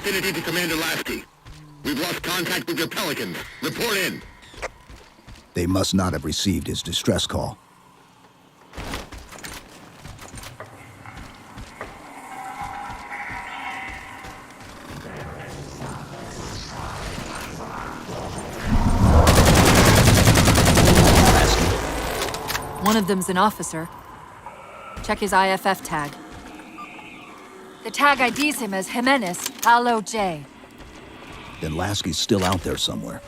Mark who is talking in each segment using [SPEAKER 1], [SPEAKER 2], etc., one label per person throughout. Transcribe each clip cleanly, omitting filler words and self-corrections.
[SPEAKER 1] vicinity to Commander Lasky. We've lost contact with your Pelicans. Report in.
[SPEAKER 2] They must not have received his distress call.
[SPEAKER 3] One of them's an officer. Check his IFF tag. The tag IDs him as Jimenez, Alo J.
[SPEAKER 2] Then Lasky's still out there somewhere.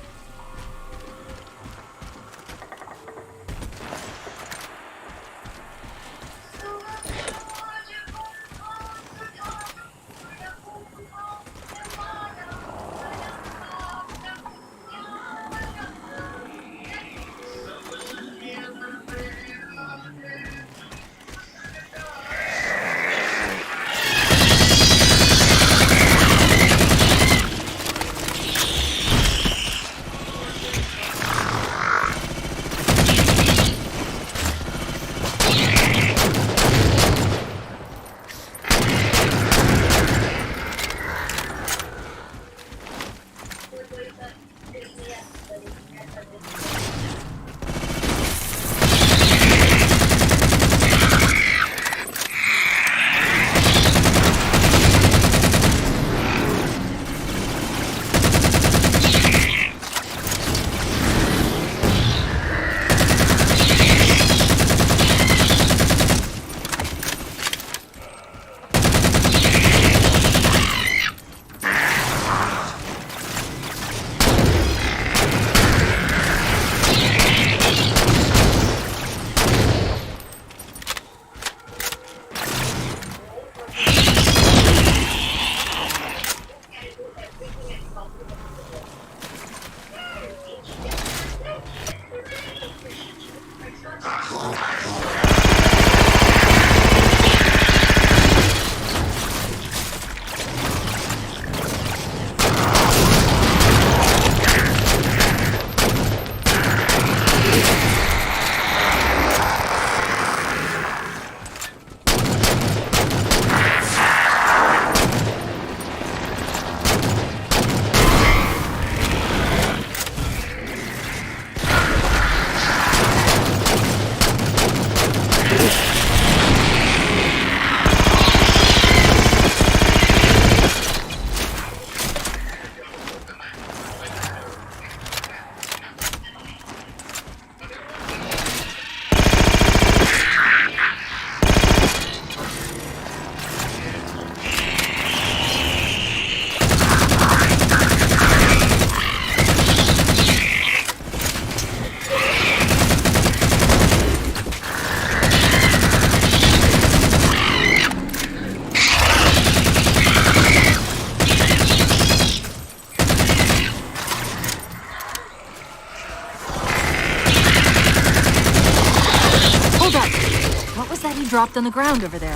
[SPEAKER 3] Dropped on the ground over there.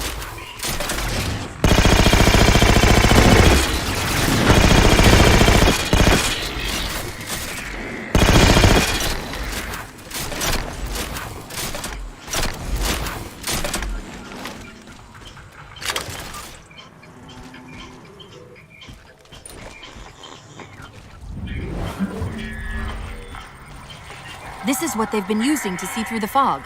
[SPEAKER 3] This is what they've been using to see through the fog.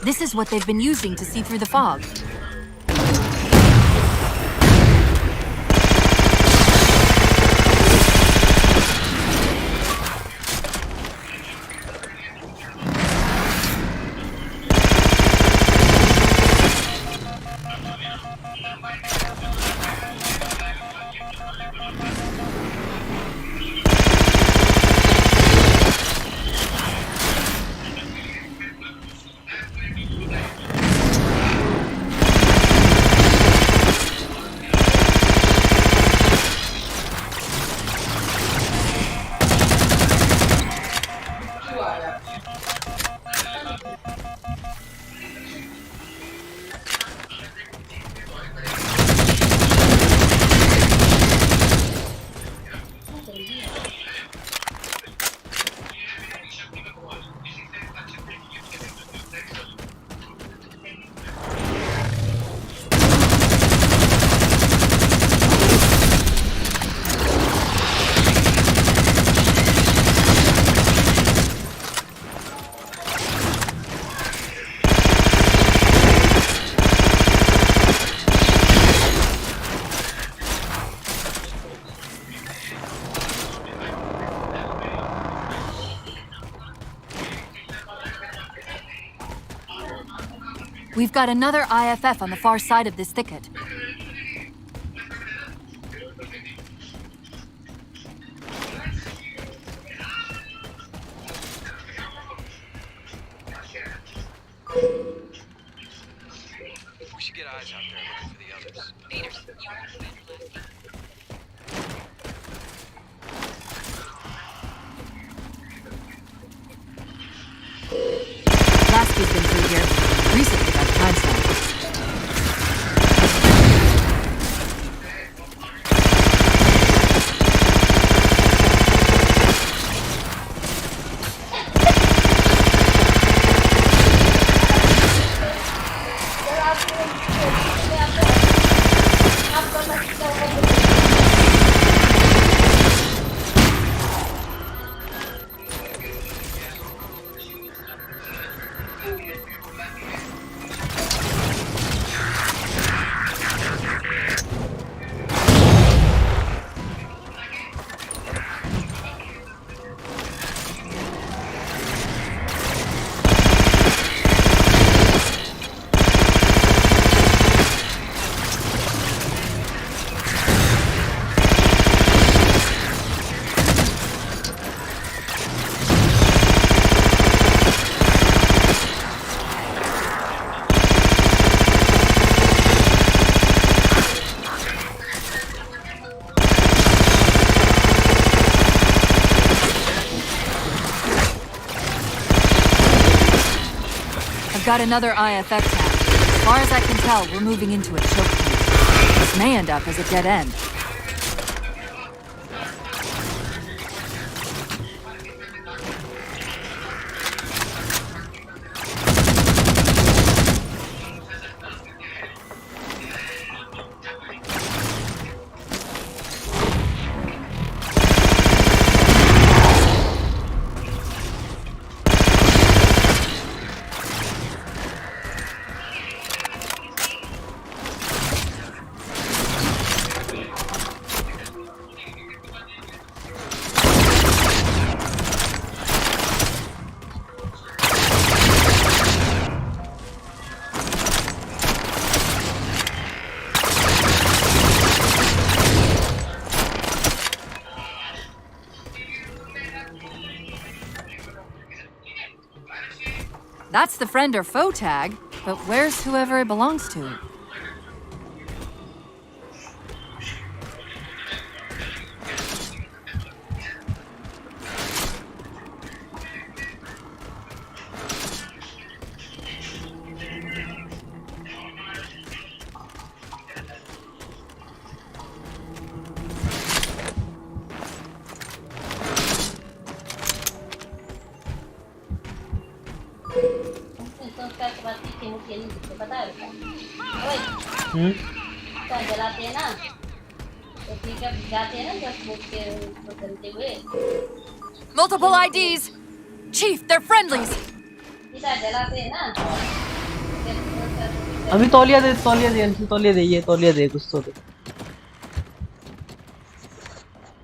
[SPEAKER 3] This is what they've been using to see through the fog. We've got another IFF on the far side of this thicket.
[SPEAKER 4] We should get eyes out there looking for the others. Peters, you heard Commander Lasky?
[SPEAKER 3] Lasky's been through here. Recently got a time stamp. Got another IFF tag. As far as I can tell, we're moving into a choke point. This may end up as a dead end. That's the friend or foe tag, but where's whoever it belongs to?
[SPEAKER 5] क्या जलाते हैं ना तो ठीक है जाते हैं ना जब बुक के चलते हुए
[SPEAKER 3] Multiple IDs! Chief, they're friendlies!
[SPEAKER 5] इधर जलाते हैं ना
[SPEAKER 6] अभी तौलिया दे ये कुछ तो दे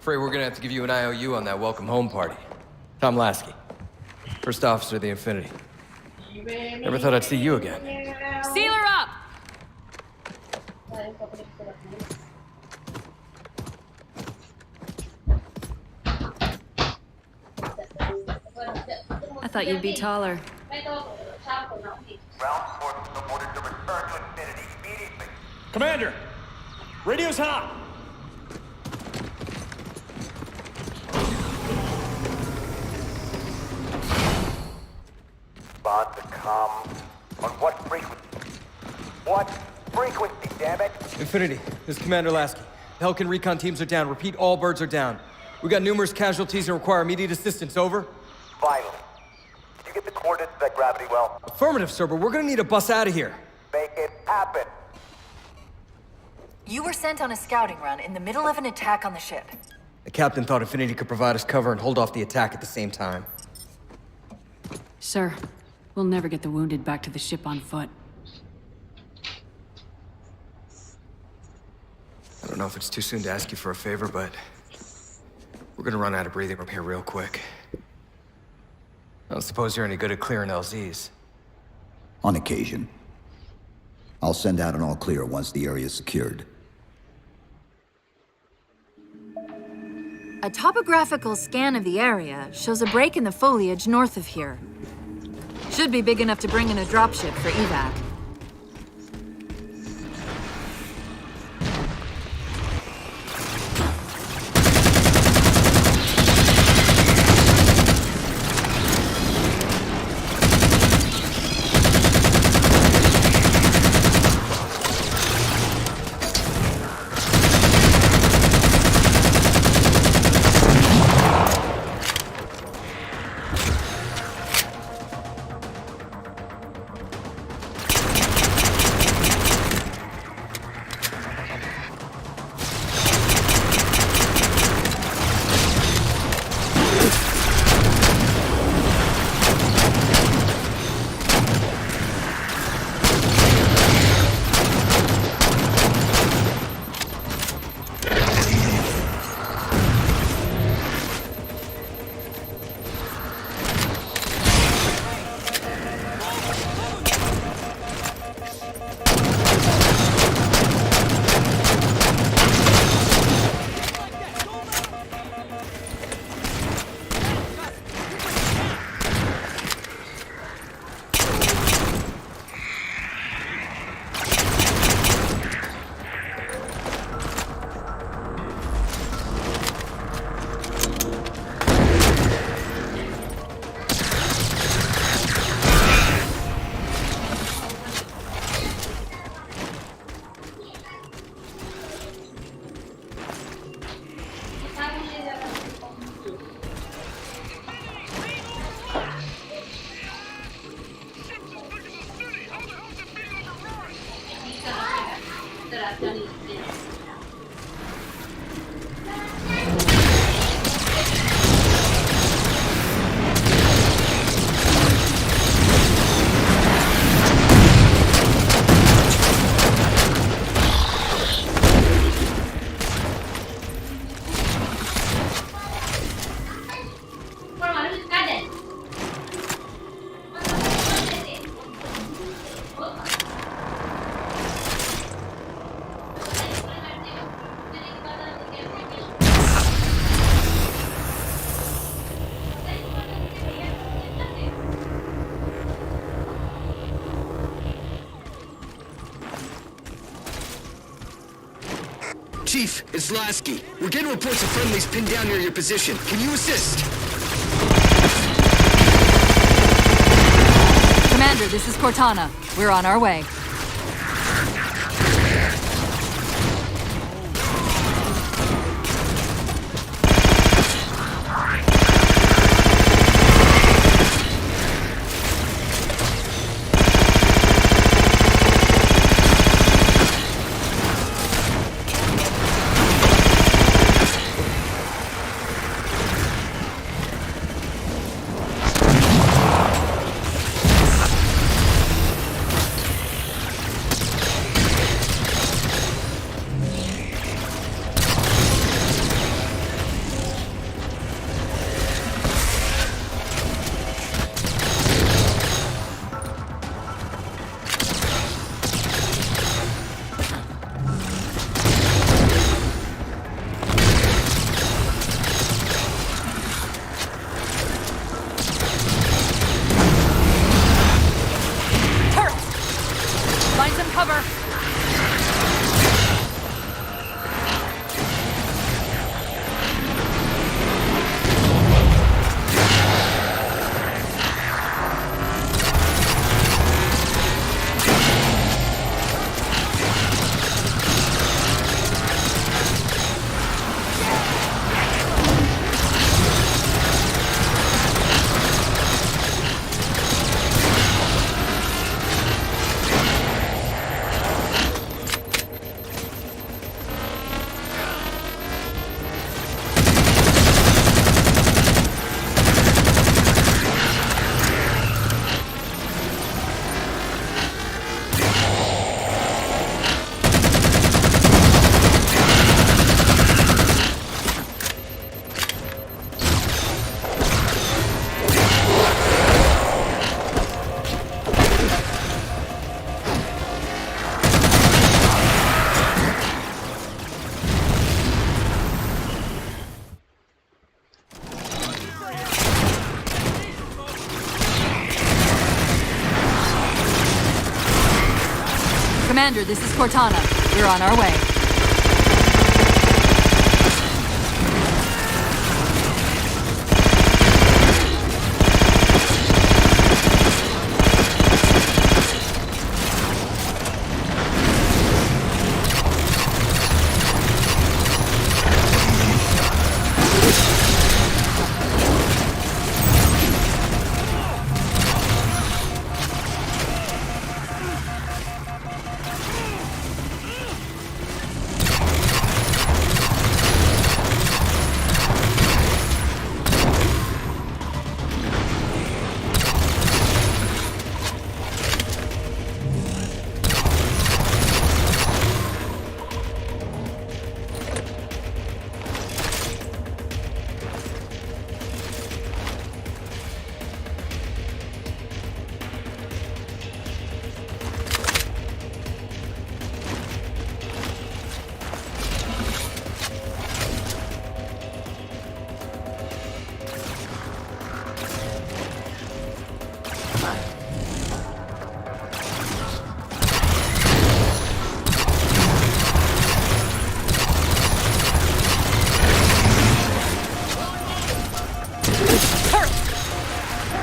[SPEAKER 4] Afraid we're gonna have to give you an IOU on that welcome home party. Tom Lasky, first officer of the Infinity. Never thought I'd see you again.
[SPEAKER 3] Seal her up! I thought you'd be taller.
[SPEAKER 5] मैं तो शाम को नाऊंगी
[SPEAKER 7] Ground forces are ordered to return to Infinity immediately.
[SPEAKER 8] Commander, radio's hot.
[SPEAKER 7] Bond to come. On what frequency? What frequency, damn it?
[SPEAKER 4] Infinity, this is Commander Lasky. Pelican recon teams are down. Repeat, all birds are down. We got numerous casualties and require immediate assistance. Over.
[SPEAKER 7] Vital. Did you get the coordinates of that gravity well?
[SPEAKER 4] Affirmative, sir, but we're gonna need a bus out of here.
[SPEAKER 7] Make it happen.
[SPEAKER 3] You were sent on a scouting run in the middle of an attack on the ship.
[SPEAKER 4] The captain thought Infinity could provide us cover and hold off the attack at the same time.
[SPEAKER 9] Sir, we'll never get the wounded back to the ship on foot.
[SPEAKER 4] I don't know if it's too soon to ask you for a favor, but we're gonna run out of breathing room here real quick. I don't suppose you're any good at clearing LZs.
[SPEAKER 2] On occasion. I'll send out an all-clear once the area is secured.
[SPEAKER 3] A topographical scan of the area shows a break in the foliage north of here. Should be big enough to bring in a dropship for evac.
[SPEAKER 10] Chief, it's Lasky. We're getting reports of friendlies pinned down near your position. Can you assist?
[SPEAKER 3] Commander, this is Cortana. We're on our way. Commander, this is Cortana. We're on our way.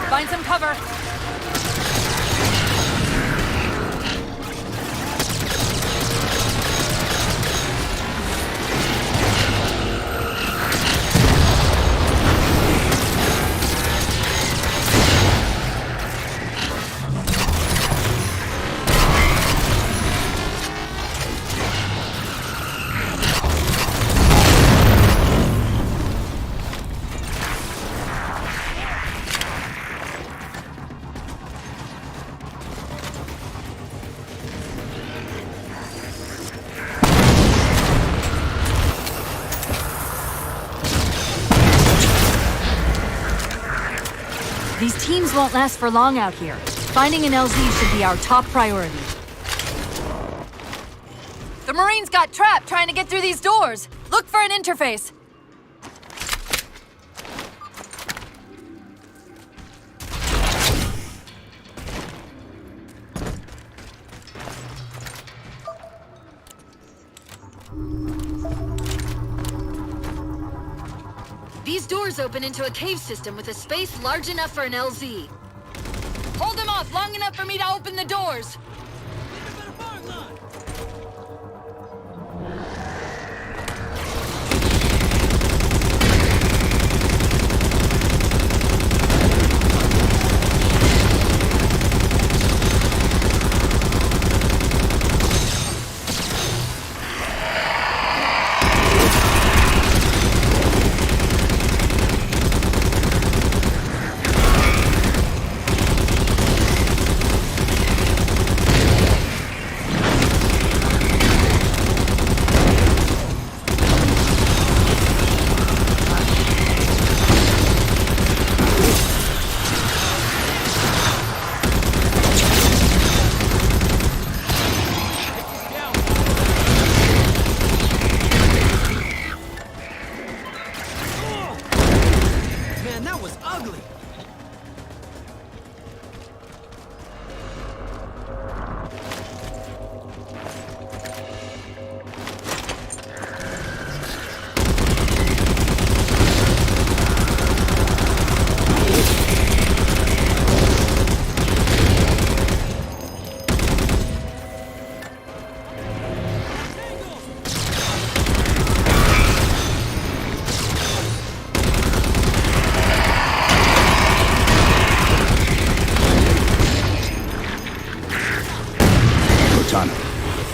[SPEAKER 3] Find some cover. These teams won't last for long out here. Finding an LZ should be our top priority. The Marines got trapped trying to get through these doors. Look for an interface. These doors open into a cave system with a space large enough for an LZ. Hold them off long enough for me to open the doors!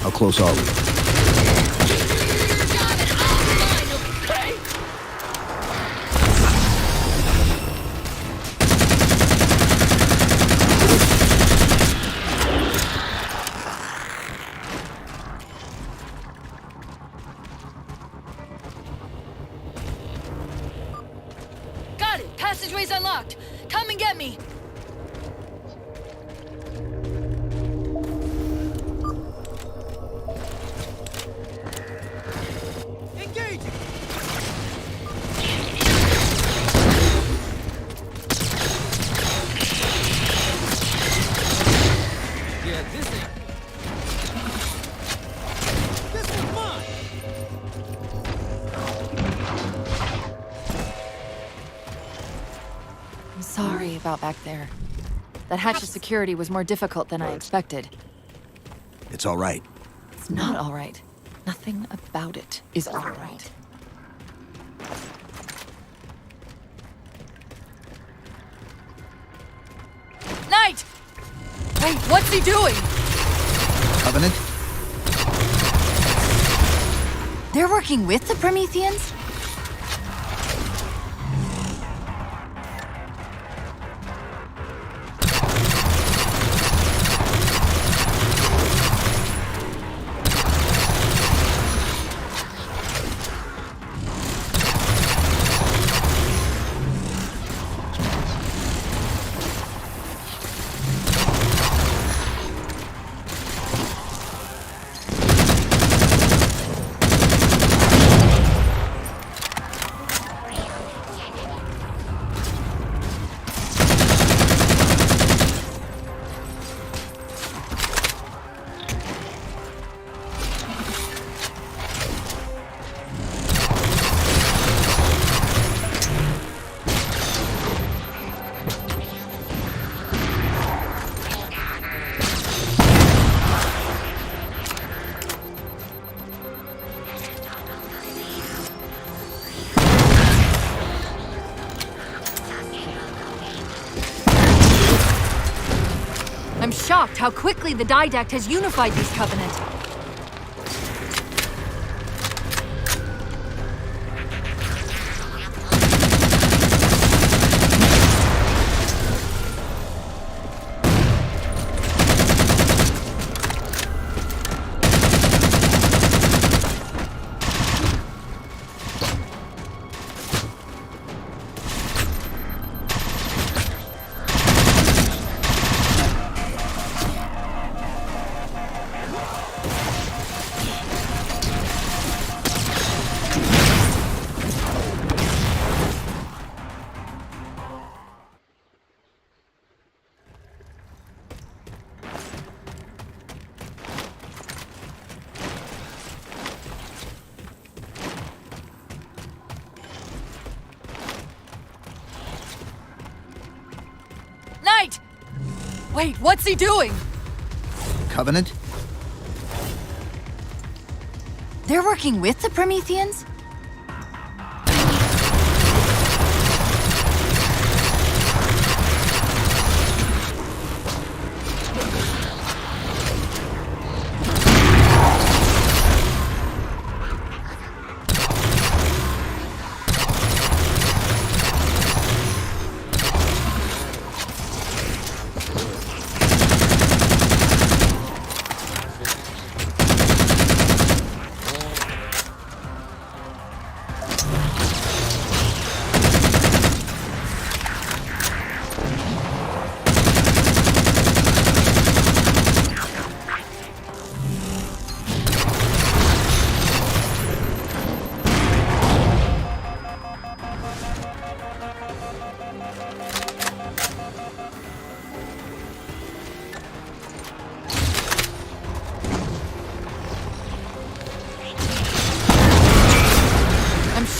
[SPEAKER 2] How close are we?
[SPEAKER 3] Got it! Passageway's unlocked! Come and get me! I'm sorry about back there. That hatch of security was more difficult than I expected.
[SPEAKER 2] It's all right.
[SPEAKER 3] It's not all right. Nothing about it is all right. Knight! Wait, what's he doing?
[SPEAKER 2] Covenant?
[SPEAKER 3] They're working with the Prometheans? I'm shocked how quickly the Didact has unified these Covenant. Knight! Wait, what's he doing?
[SPEAKER 2] Covenant?
[SPEAKER 3] They're working with the Prometheans?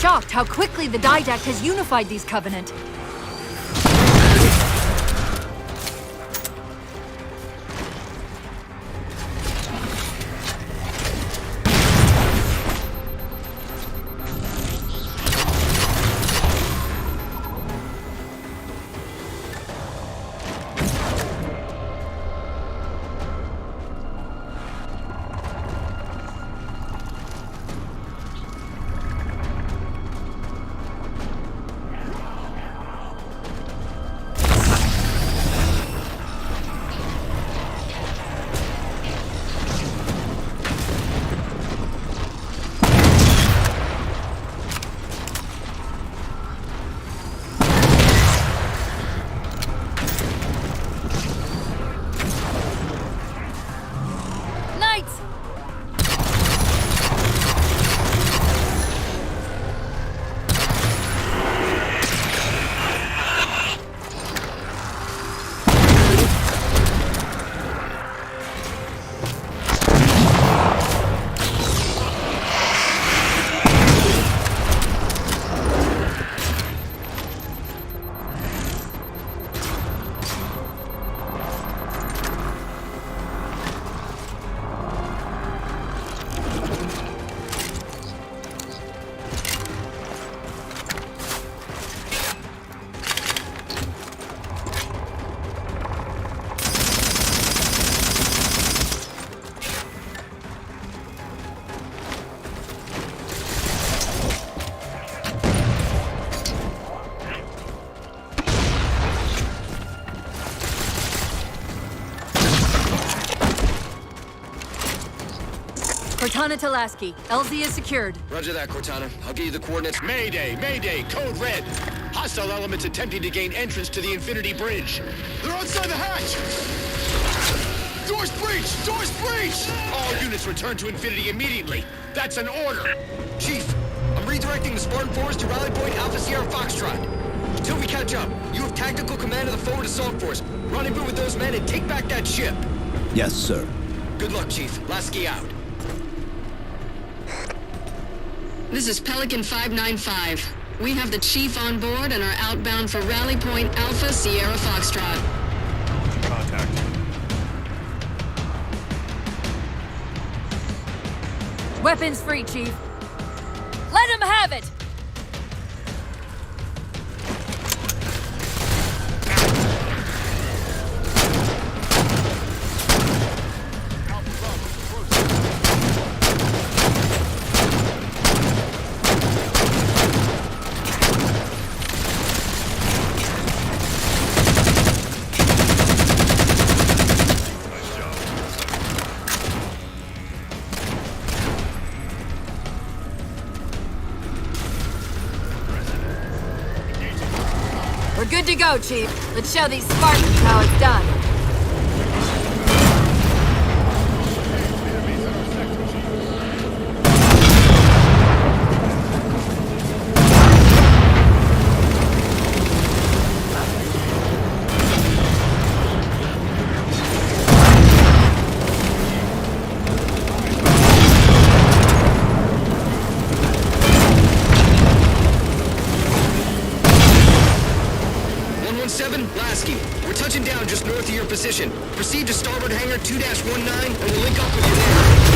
[SPEAKER 3] Shocked how quickly the Didact has unified these Covenant. Cortana to Lasky. LZ is secured.
[SPEAKER 10] Roger that, Cortana. I'll give you the coordinates.
[SPEAKER 1] Mayday! Mayday! Code red! Hostile elements attempting to gain entrance to the Infinity Bridge. They're outside the hatch! Doors breached! Doors breached! All units return to Infinity immediately. That's an order.
[SPEAKER 10] Chief, I'm redirecting the Spartan force to Rally Point Alpha Sierra Foxtrot. Until we catch up, you have tactical command of the forward assault force. Rendezvous with those men and take back that ship.
[SPEAKER 2] Yes, sir.
[SPEAKER 10] Good luck, Chief. Lasky out.
[SPEAKER 9] This is Pelican 595. We have the Chief on board and are outbound for Rally Point Alpha Sierra Foxtrot.
[SPEAKER 8] Contact.
[SPEAKER 3] Weapons free, Chief. Let him have it! We're good to go, Chief. Let's show these Spartans how it's done.
[SPEAKER 10] Lasky, we're touching down just north of your position. Proceed to starboard hangar 2-19 and we'll link up with you there.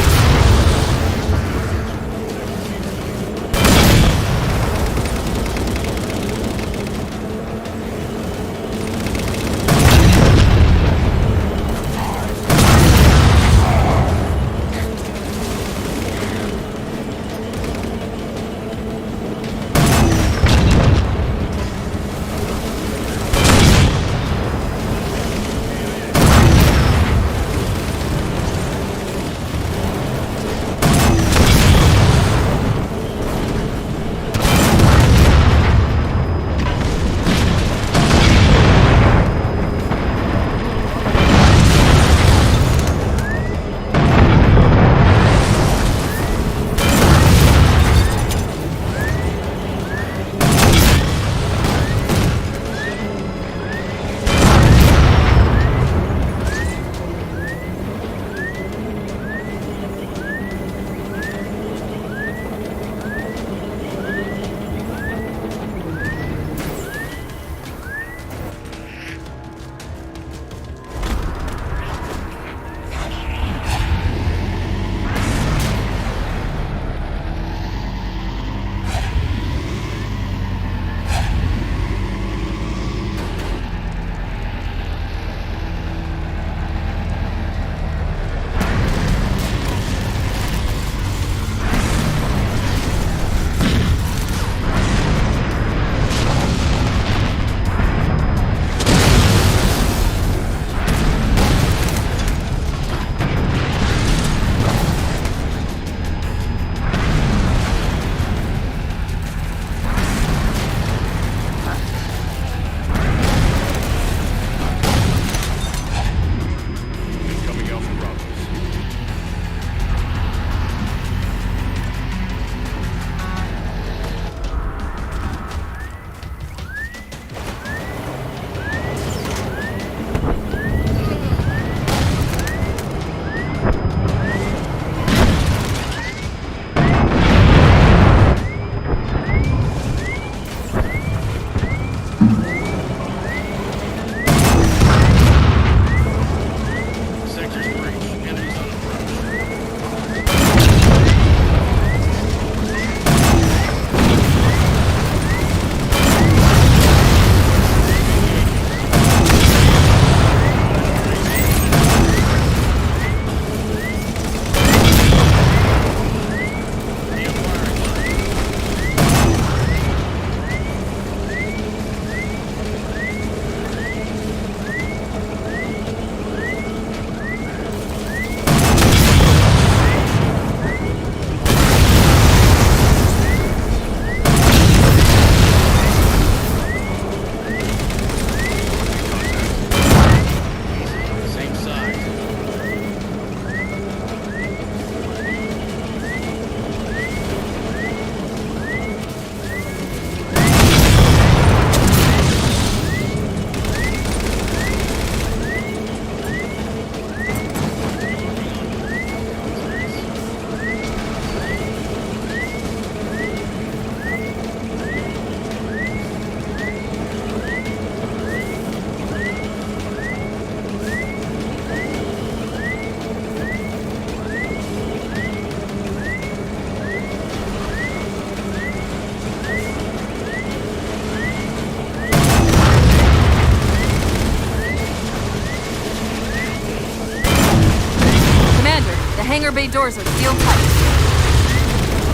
[SPEAKER 3] hangar bay doors are sealed tight.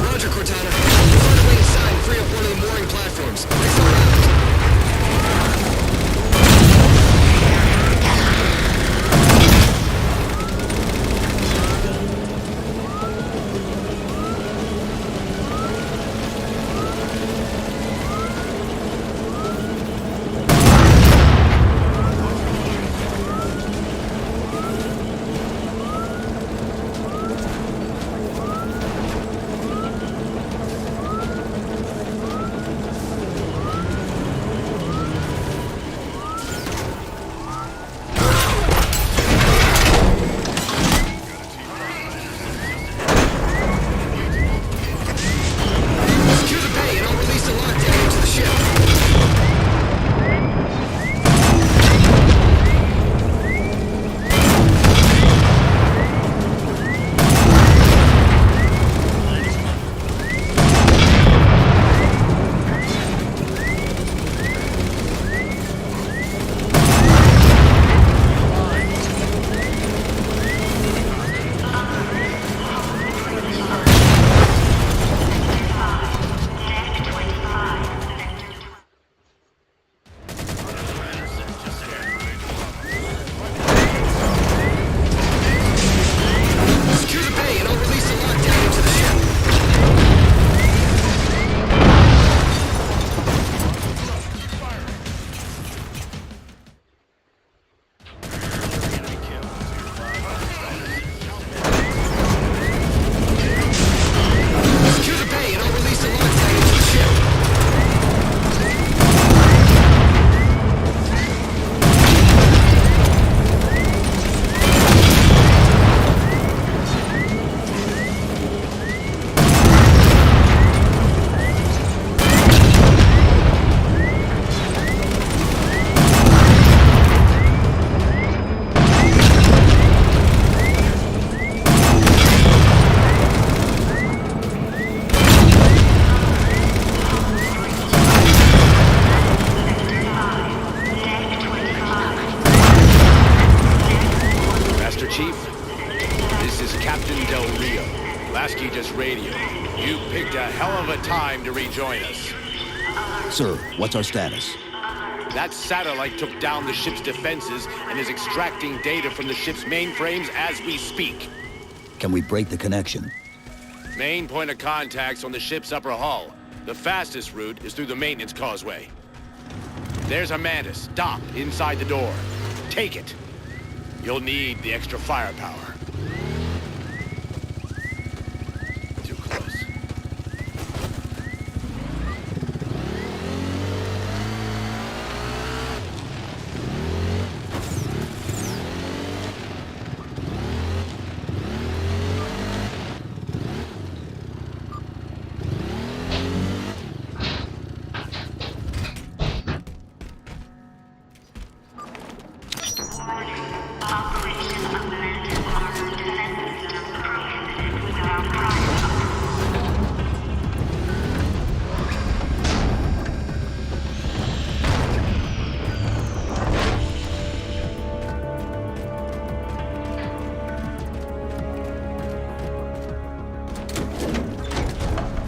[SPEAKER 10] Roger, Cortana. We'll find a way inside and free up one of the mooring platforms. Next around.
[SPEAKER 1] Lasky just radioed. You picked a hell of a time to rejoin us.
[SPEAKER 2] Sir, what's our status?
[SPEAKER 1] That satellite took down the ship's defenses and is extracting data from the ship's mainframes as we speak.
[SPEAKER 2] Can we break the connection?
[SPEAKER 1] Main point of contact's on the ship's upper hull. The fastest route is through the maintenance causeway. There's a Mantis, docked inside the door. Take it. You'll need the extra firepower. Too close.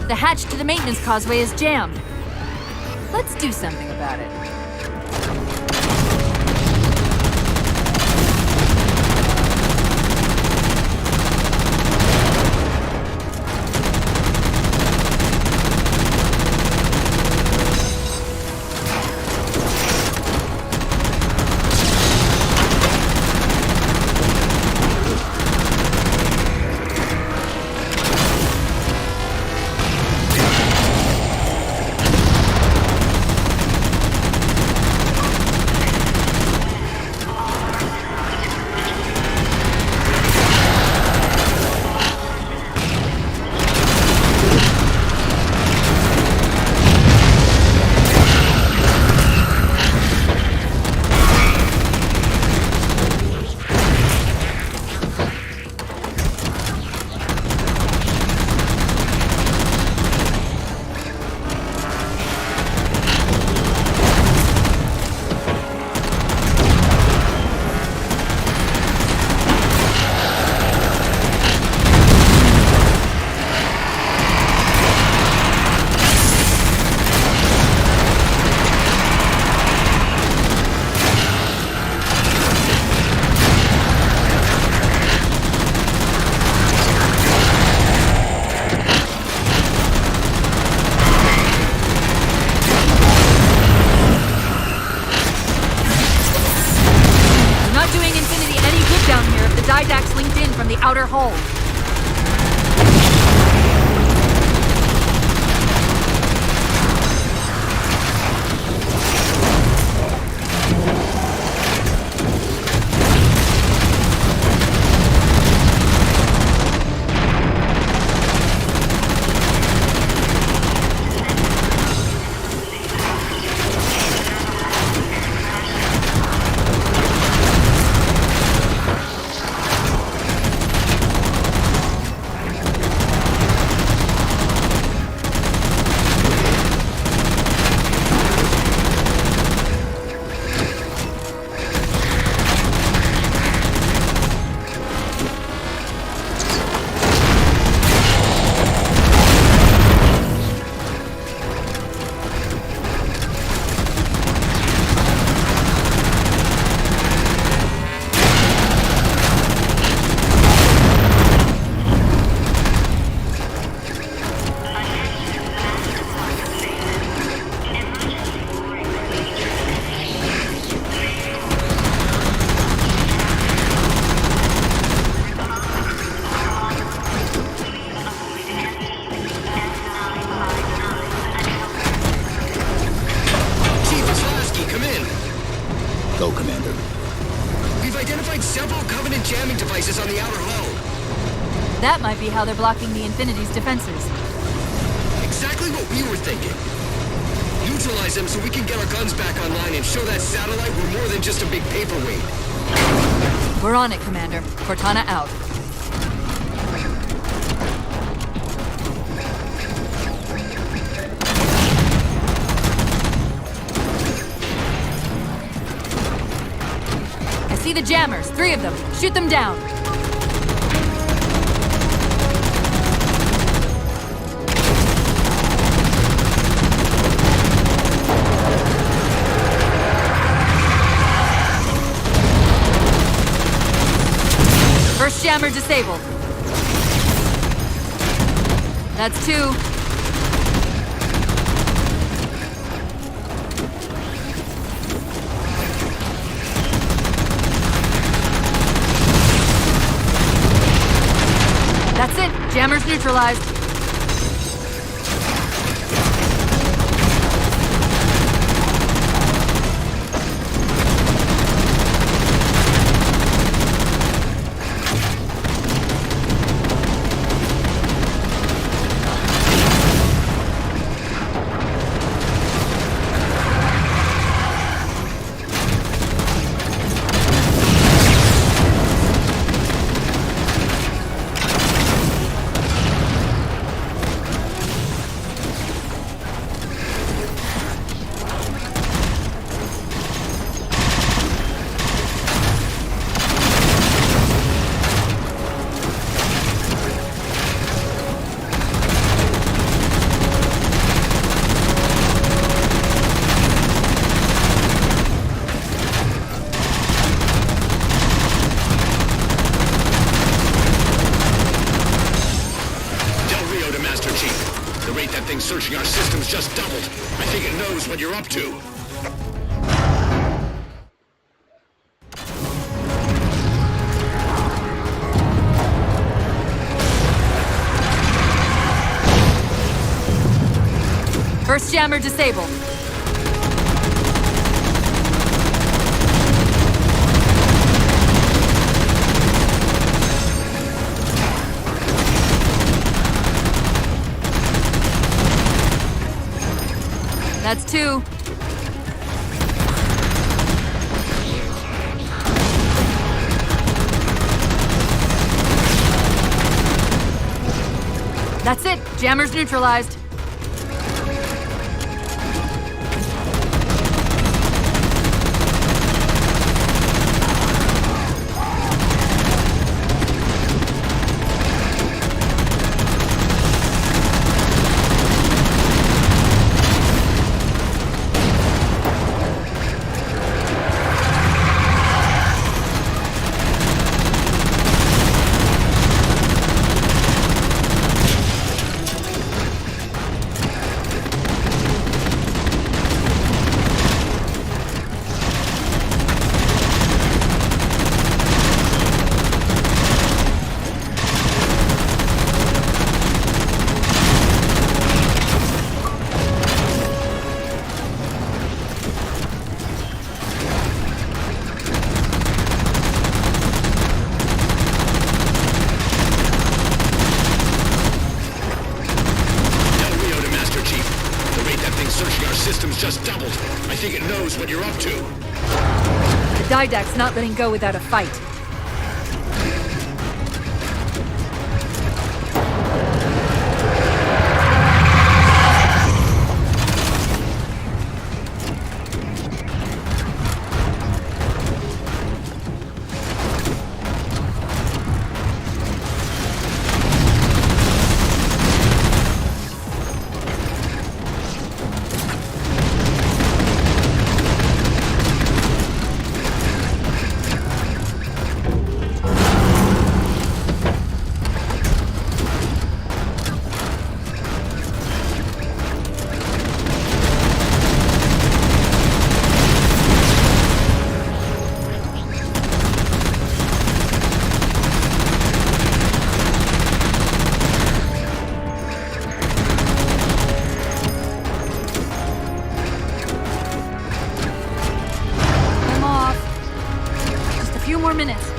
[SPEAKER 3] The hatch to the maintenance causeway is jammed. Let's do something about it. Hydax linked in from the outer hull.
[SPEAKER 2] Go, Commander.
[SPEAKER 10] We've identified several Covenant jamming devices on the outer hull.
[SPEAKER 3] That might be how they're blocking the Infinity's defenses.
[SPEAKER 10] Exactly what we were thinking. Neutralize them so we can get our guns back online and show that satellite we're more than just a big paperweight.
[SPEAKER 3] We're on it, Commander. Cortana out. I see the jammers. 3 of them. Shoot them down. First jammer disabled. That's 2. That's it. Jammer's neutralized.
[SPEAKER 1] Searching our systems just doubled. I think it knows what you're up to.
[SPEAKER 3] First jammer disabled. That's 2. That's it. Jammer's neutralized.
[SPEAKER 1] what you're up to.
[SPEAKER 3] The Didact's not letting go without a fight. Minutes.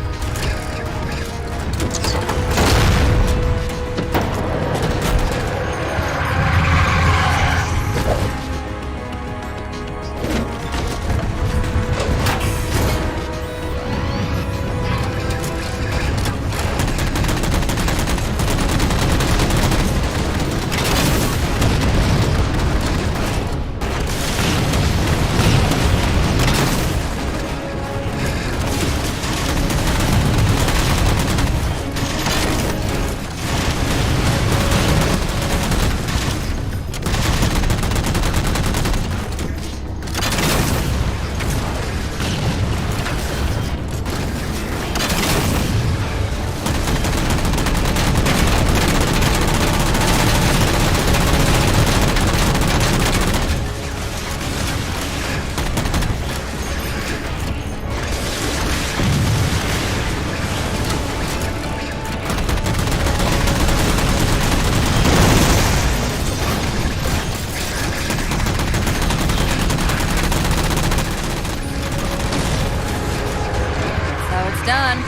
[SPEAKER 3] Done.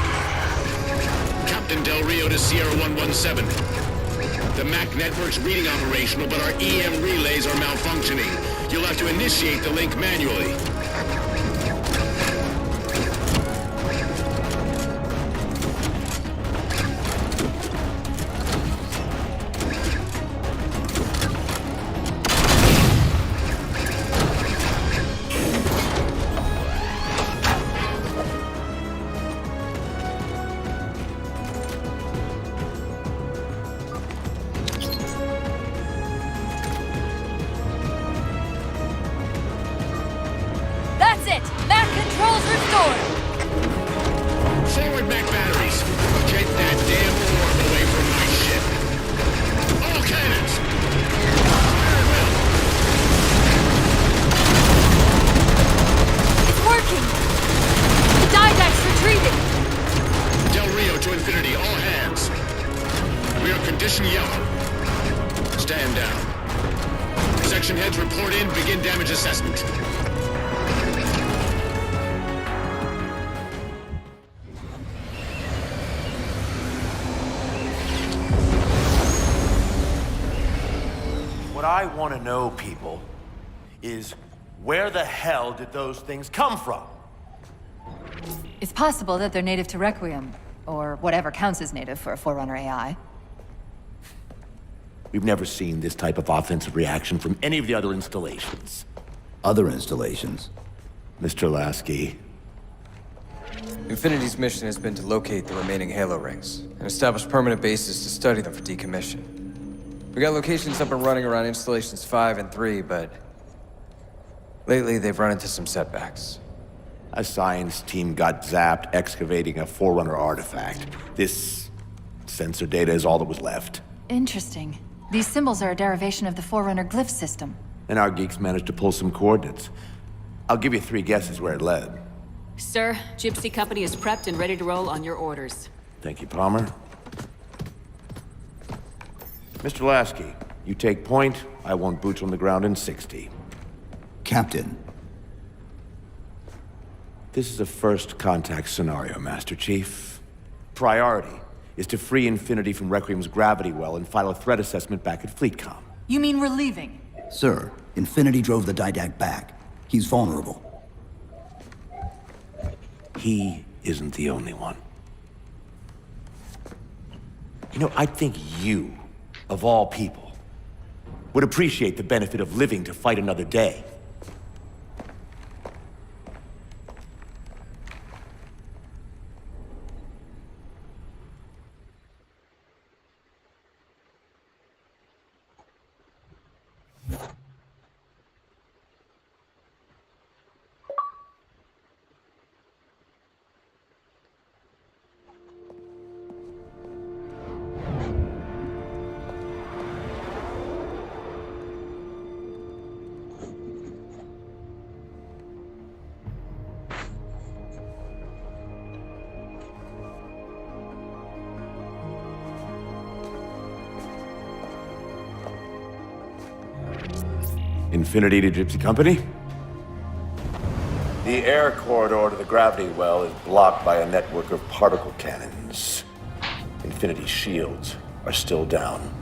[SPEAKER 1] Captain Del Rio to Sierra 117. The MAC network's reading operational, but our EM relays are malfunctioning. You'll have to initiate the link manually. Forward mech batteries! Get that damn orb away from my ship! All cannons! Fire at will!
[SPEAKER 3] It's working! The Didact's retreating!
[SPEAKER 1] Del Rio to Infinity, all hands! We are condition yellow. Stand down. Section heads report in, begin damage assessment.
[SPEAKER 7] What I want to know, people, is where the hell did those things come from?
[SPEAKER 11] It's possible that they're native to Requiem, or whatever counts as native for a Forerunner AI.
[SPEAKER 7] We've never seen this type of offensive reaction from any of the other installations.
[SPEAKER 2] Other installations?
[SPEAKER 7] Mr. Lasky.
[SPEAKER 4] Infinity's mission has been to locate the remaining Halo rings, and establish permanent bases to study them for decommission. We got locations up and running around installations 5 and 3, but lately they've run into some setbacks.
[SPEAKER 7] A science team got zapped excavating a Forerunner artifact. This sensor data is all that was left.
[SPEAKER 11] Interesting. These symbols are a derivation of the Forerunner glyph system.
[SPEAKER 7] And our geeks managed to pull some coordinates. I'll give you 3 guesses where it led.
[SPEAKER 12] Sir, Gypsy Company is prepped and ready to roll on your orders.
[SPEAKER 7] Thank you, Palmer. Mr. Lasky, you take point. I want boots on the ground in 60.
[SPEAKER 2] Captain.
[SPEAKER 7] This is a first contact scenario, Master Chief. Priority is to free Infinity from Requiem's gravity well and file a threat assessment back at FleetCom.
[SPEAKER 11] You mean we're leaving?
[SPEAKER 2] Sir, Infinity drove the Didact back. He's vulnerable.
[SPEAKER 7] he isn't the only one. You know, I think you, of all people, would appreciate the benefit of living to fight another day. Infinity to Gypsy Company? The air corridor to the gravity well is blocked by a network of particle cannons. Infinity's shields are still down.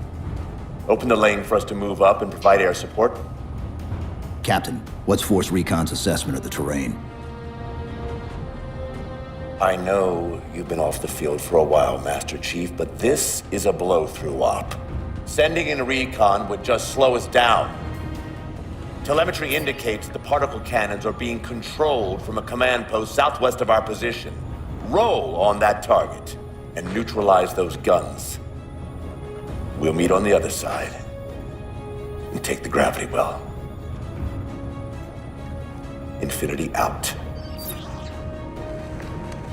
[SPEAKER 7] Open the lane for us to move up and provide air support.
[SPEAKER 2] Captain, what's Force Recon's assessment of the terrain?
[SPEAKER 7] I know you've been off the field for a while, Master Chief, but this is a blow-through op. Sending in recon would just slow us down. Telemetry indicates the particle cannons are being controlled from a command post southwest of our position. Roll on that target and neutralize those guns. We'll meet on the other side and take the gravity well. Infinity out.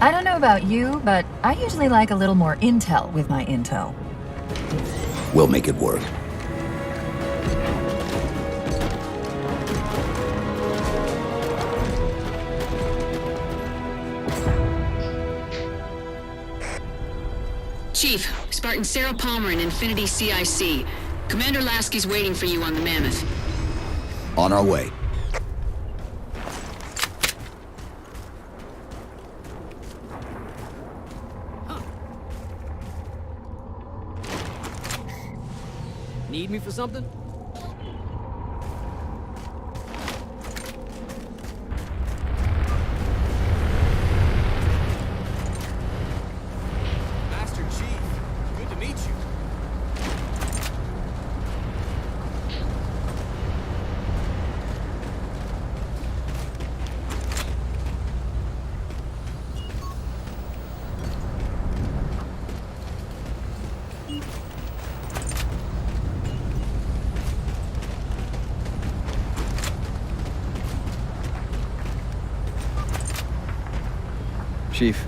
[SPEAKER 11] I don't know about you, but I usually like a little more intel with my intel.
[SPEAKER 2] We'll make it work.
[SPEAKER 9] Chief, Spartan Sarah Palmer in Infinity CIC. Commander Lasky's waiting for you on the Mammoth.
[SPEAKER 2] On our way.
[SPEAKER 10] Need me for something? Master Chief, good to meet you.
[SPEAKER 4] Chief.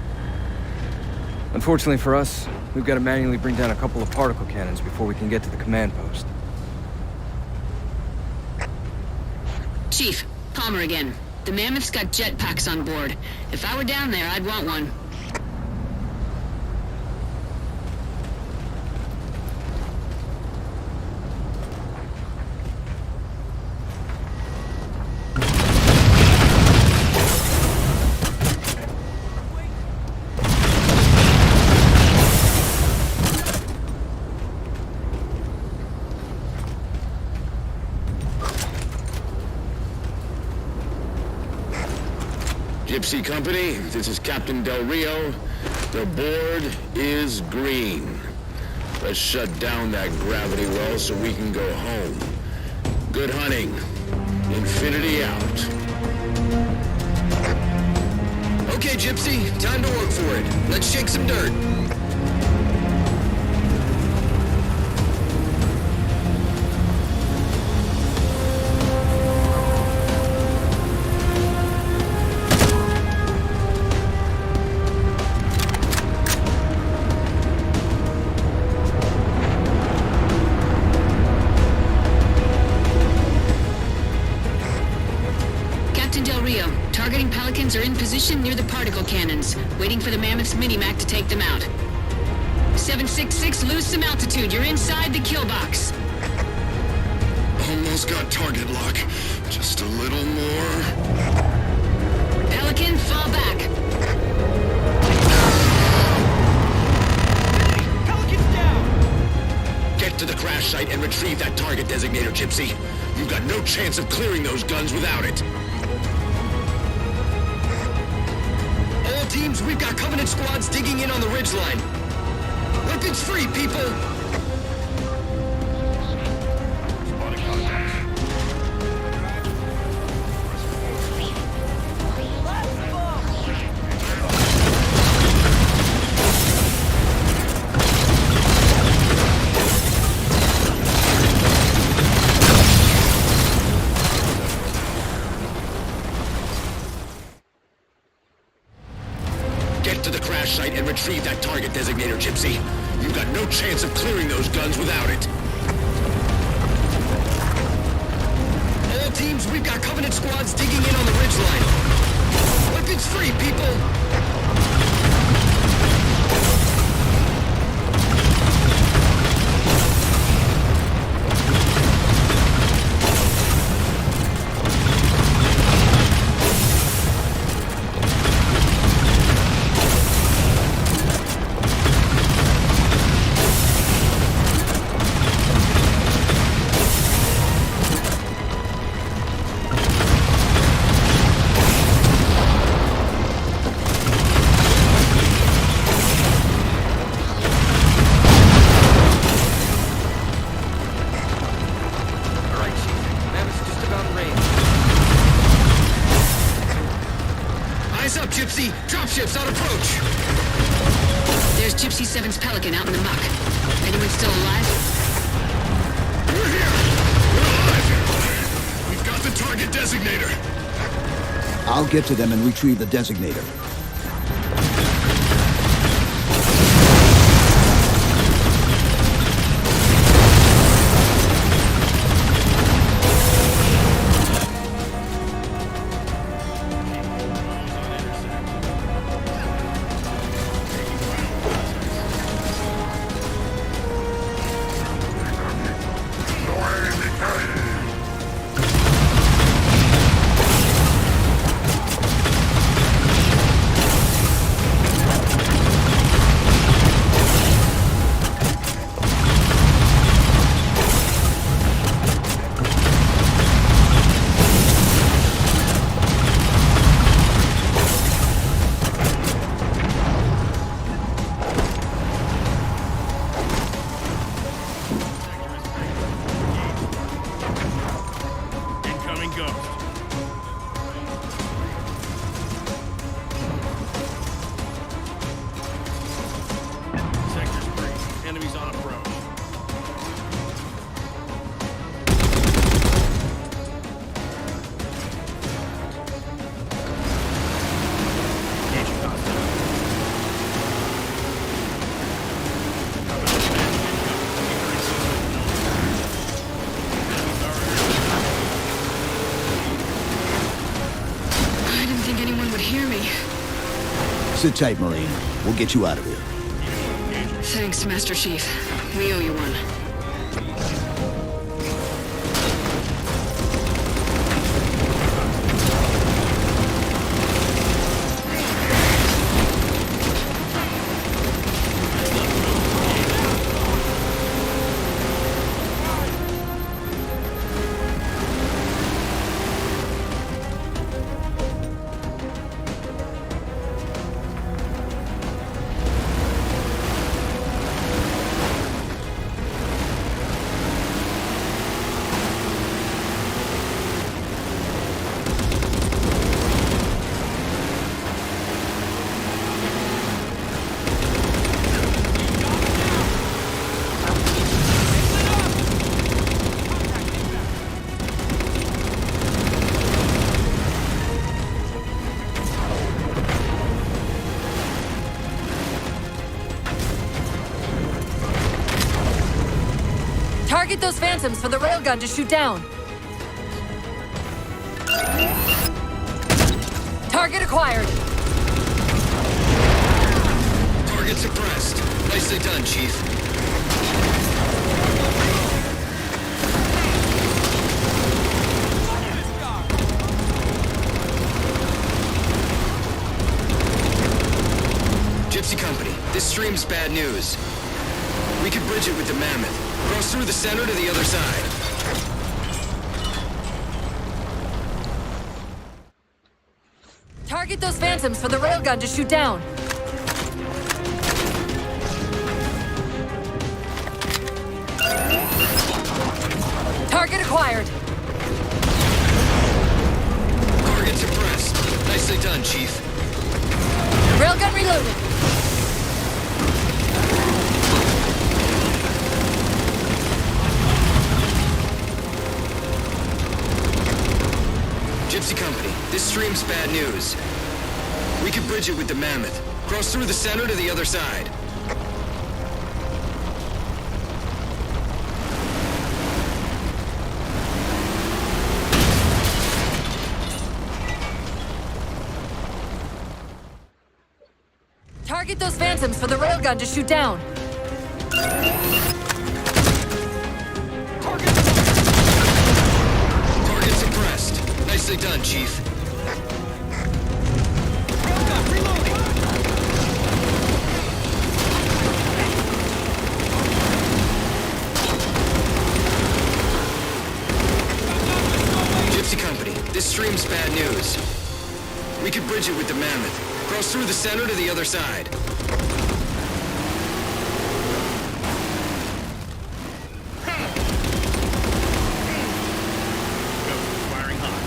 [SPEAKER 4] Unfortunately for us, we've got to manually bring down a couple of particle cannons before we can get to the command post.
[SPEAKER 9] Chief, Palmer again. The Mammoth's got jetpacks on board. If I were down there, I'd want one.
[SPEAKER 1] Gypsy Company, this is Captain Del Rio. The board is green. Let's shut down that gravity well so we can go home. Good hunting. Infinity out.
[SPEAKER 10] Okay, Gypsy, time to work for it. Let's shake some dirt.
[SPEAKER 9] Targeting Pelicans are in position near the particle cannons, waiting for the Mammoth's Minimac to take them out. 766, lose some altitude. You're inside the kill box.
[SPEAKER 1] Almost got target lock. Just a little more.
[SPEAKER 9] Pelican, fall back.
[SPEAKER 10] Pelican's down!
[SPEAKER 1] Get to the crash site and retrieve that target designator, Gypsy. You've got no chance of clearing those guns without it.
[SPEAKER 10] teams, we've got Covenant squads digging in on the ridgeline. Weapons free, people!
[SPEAKER 8] Spotting contacts.
[SPEAKER 1] Get to the crash site and retrieve that target designator, Gypsy. You've got no chance of clearing those guns without it.
[SPEAKER 10] All teams, we've got Covenant squads digging in on the ridgeline. Weapons free, people! Alright, Chief. Mammoth's just about in range. Eyes up, Gypsy! Dropships on approach!
[SPEAKER 9] There's Gypsy 7's Pelican out in the muck. Anyone still alive?
[SPEAKER 1] We're here! We're alive! We've got the target designator!
[SPEAKER 2] I'll get to them and retrieve the designator.
[SPEAKER 8] Incoming ghost. Sector's free. Enemies on approach. Engaging hostile.
[SPEAKER 9] I didn't think anyone would hear me.
[SPEAKER 2] Sit tight, Marine. We'll get you out of here.
[SPEAKER 9] Thanks, Master Chief. We owe you one.
[SPEAKER 3] Target those phantoms for the railgun to shoot down. Target acquired.
[SPEAKER 10] Target suppressed. Nicely done, Chief. Gypsy Company, this stream's bad news. We could bridge it with the Mammoth. Cross through the center to the other side.
[SPEAKER 3] Target Target those phantoms for the railgun to shoot down. Target acquired.
[SPEAKER 10] Target suppressed. Nicely done, Chief.
[SPEAKER 3] Railgun reloaded.
[SPEAKER 10] Gypsy Company, this stream's bad news. We can bridge it with the Mammoth. Cross through the center to the other side.
[SPEAKER 3] Target those phantoms for the railgun to shoot down.
[SPEAKER 10] Target suppressed. Nicely done, Chief. Railgun reloading. Gypsy Company, this stream's bad news. We could bridge it with the Mammoth. Cross through the center to the other side.
[SPEAKER 8] Firing hot.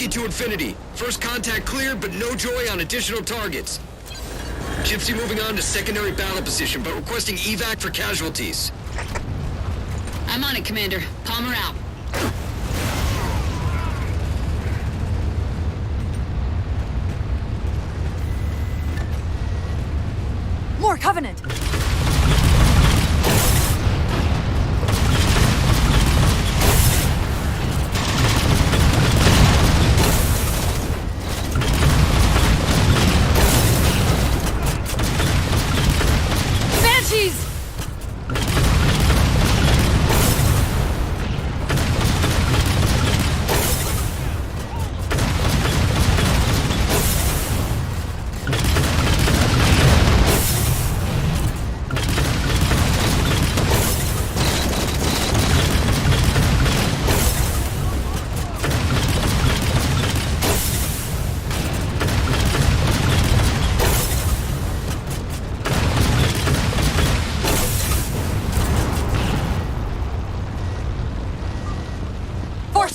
[SPEAKER 10] To infinity. First contact cleared, but no joy on additional targets. Gypsy moving on to secondary battle position, but requesting evac for casualties.
[SPEAKER 9] I'm on it, Commander. Palmer out.
[SPEAKER 3] More Covenant!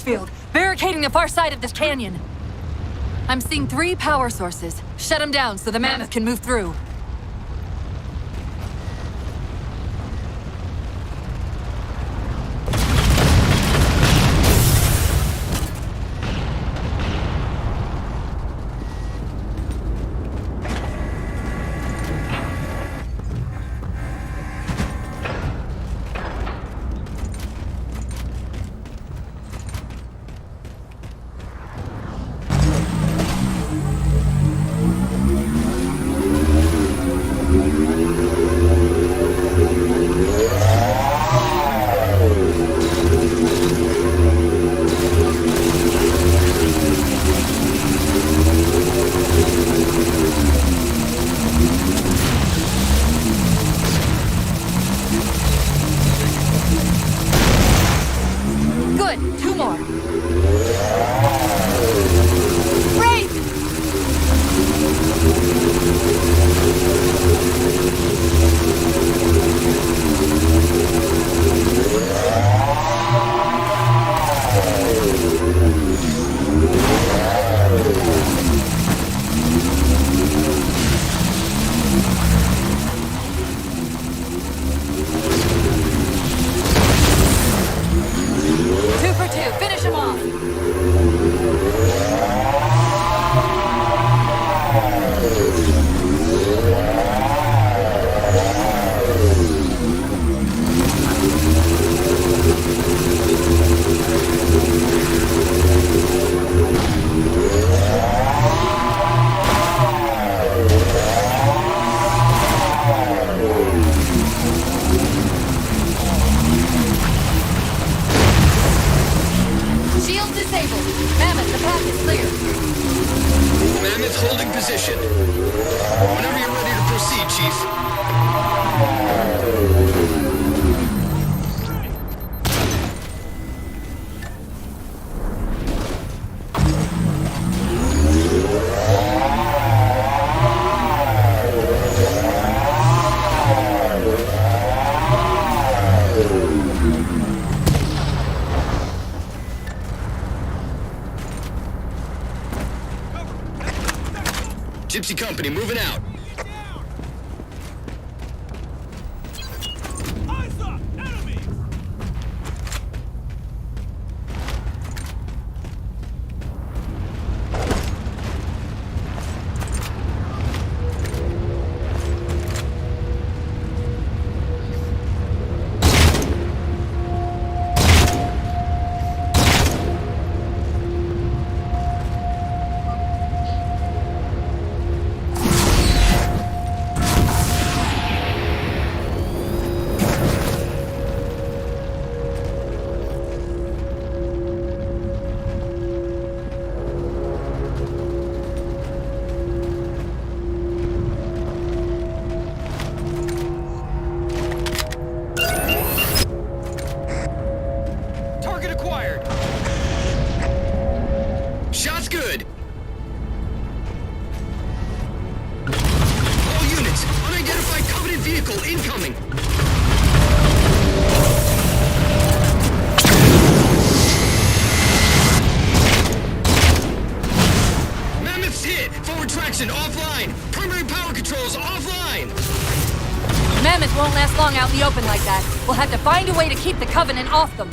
[SPEAKER 3] Field, barricading the far side of this canyon. I'm seeing 3 power sources. Shut them down so the Mammoth can move through. Good. 2 more. Brave! Two for two. Finish him off. Shield disabled. Mammoth, the path is clear.
[SPEAKER 10] Mammoth holding position. Whenever you're ready to proceed, Chief. Gypsy Company moving out. Target acquired. Shots good. All units, unidentified Covenant vehicle incoming. Mammoth's hit. Forward traction offline. Primary power controls offline.
[SPEAKER 3] Mammoth won't last long out in the open like that. We'll have to find a way to keep the Covenant off them.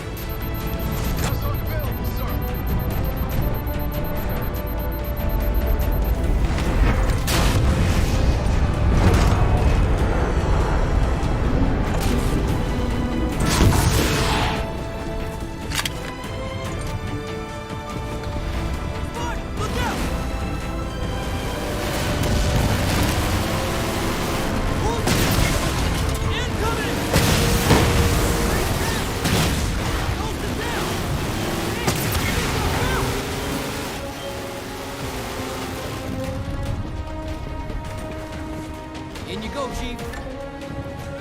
[SPEAKER 10] In you go, Chief.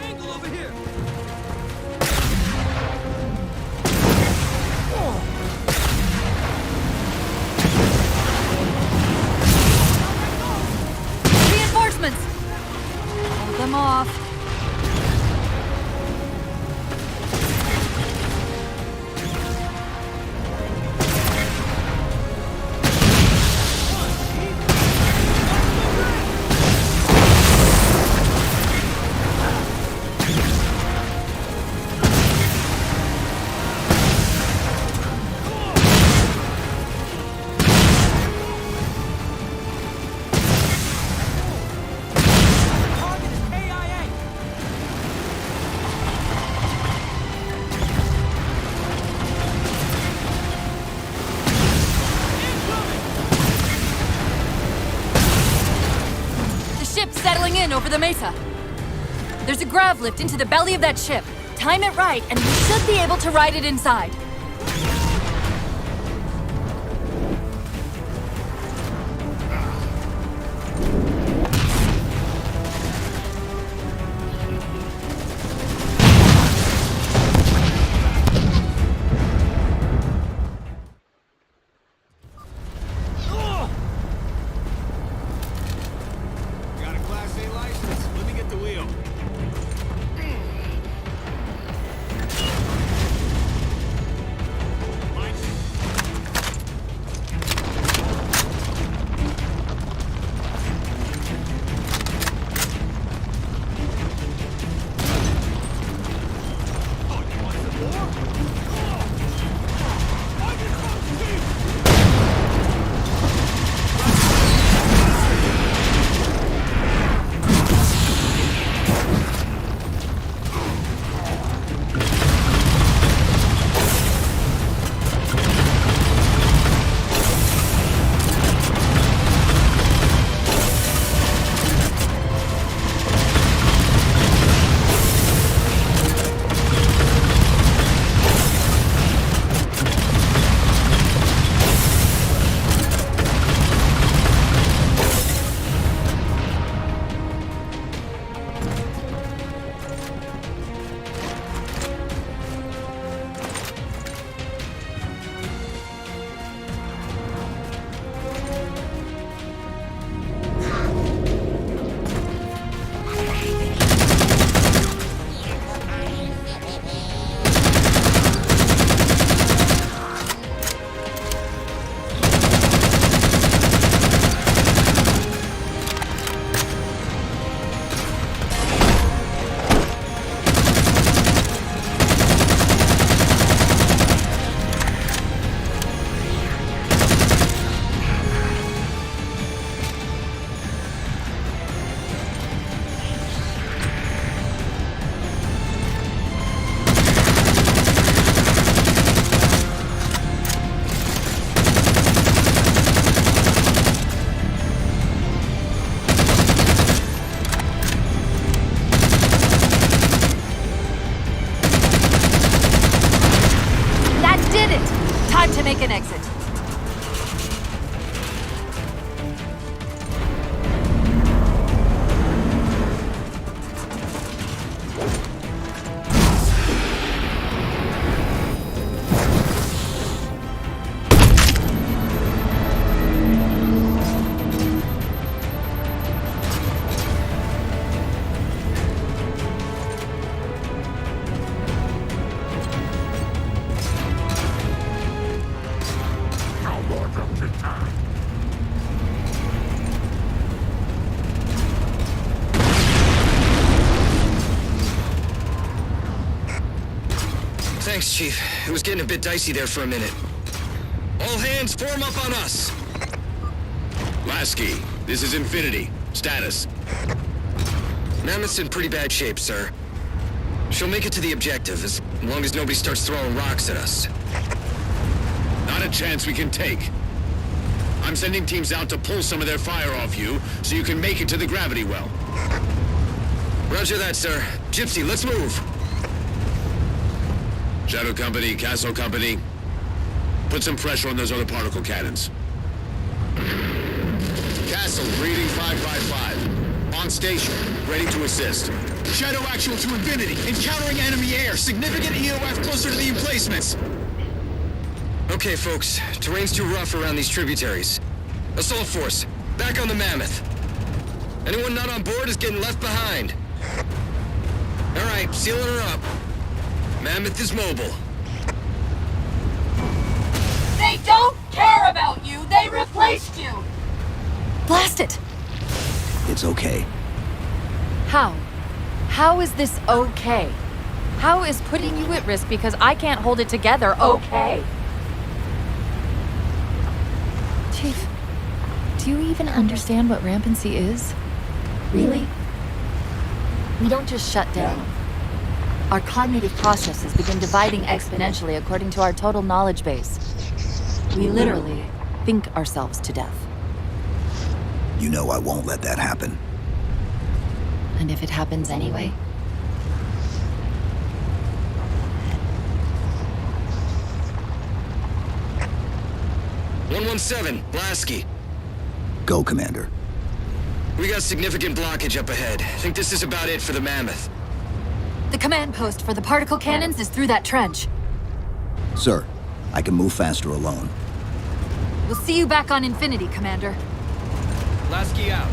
[SPEAKER 10] Angle over here.
[SPEAKER 3] Reinforcements! Hold them off. Settling in over the mesa. There's a grav lift into the belly of that ship. Time it right, and we should be able to ride it inside. to make an exit.
[SPEAKER 10] Thanks, Chief. It was getting a bit dicey there for a minute. All hands, form up on us!
[SPEAKER 1] Lasky, this is Infinity. Status.
[SPEAKER 10] Mammoth's in pretty bad shape, sir. She'll make it to the objective as long as nobody starts throwing rocks at us.
[SPEAKER 1] Not a chance we can take. I'm sending teams out to pull some of their fire off you, so you can make it to the gravity well.
[SPEAKER 10] Roger that, sir. Gypsy, let's move!
[SPEAKER 1] Shadow Company, Castle Company, put some pressure on those other particle cannons. Castle, reading 555. On station, ready to assist. Shadow actual to Infinity. Encountering enemy air. Significant EOF closer to the emplacements.
[SPEAKER 10] Okay, folks. Terrain's too rough around these tributaries. Assault force, back on the Mammoth. Anyone not on board is getting left behind. All right, sealing her up. Mammoth is mobile.
[SPEAKER 13] They don't care about you! They replaced you!
[SPEAKER 3] Blast it!
[SPEAKER 2] It's okay.
[SPEAKER 3] How? How is this okay? How is putting you at risk because I can't hold it together okay? Chief, do you even understand what rampancy is? Really? We don't just shut down. Our cognitive processes begin dividing exponentially according to our total knowledge base. We literally think ourselves to death.
[SPEAKER 2] You know I won't let that happen.
[SPEAKER 3] And if it happens anyway?
[SPEAKER 10] "117, Lasky.
[SPEAKER 2] Go, Commander.
[SPEAKER 10] We got significant blockage up ahead. Think this is about it for the Mammoth.
[SPEAKER 3] The command post for the particle cannons is through that trench.
[SPEAKER 2] Sir, I can move faster alone.
[SPEAKER 3] We'll see you back on Infinity, Commander.
[SPEAKER 10] Lasky out.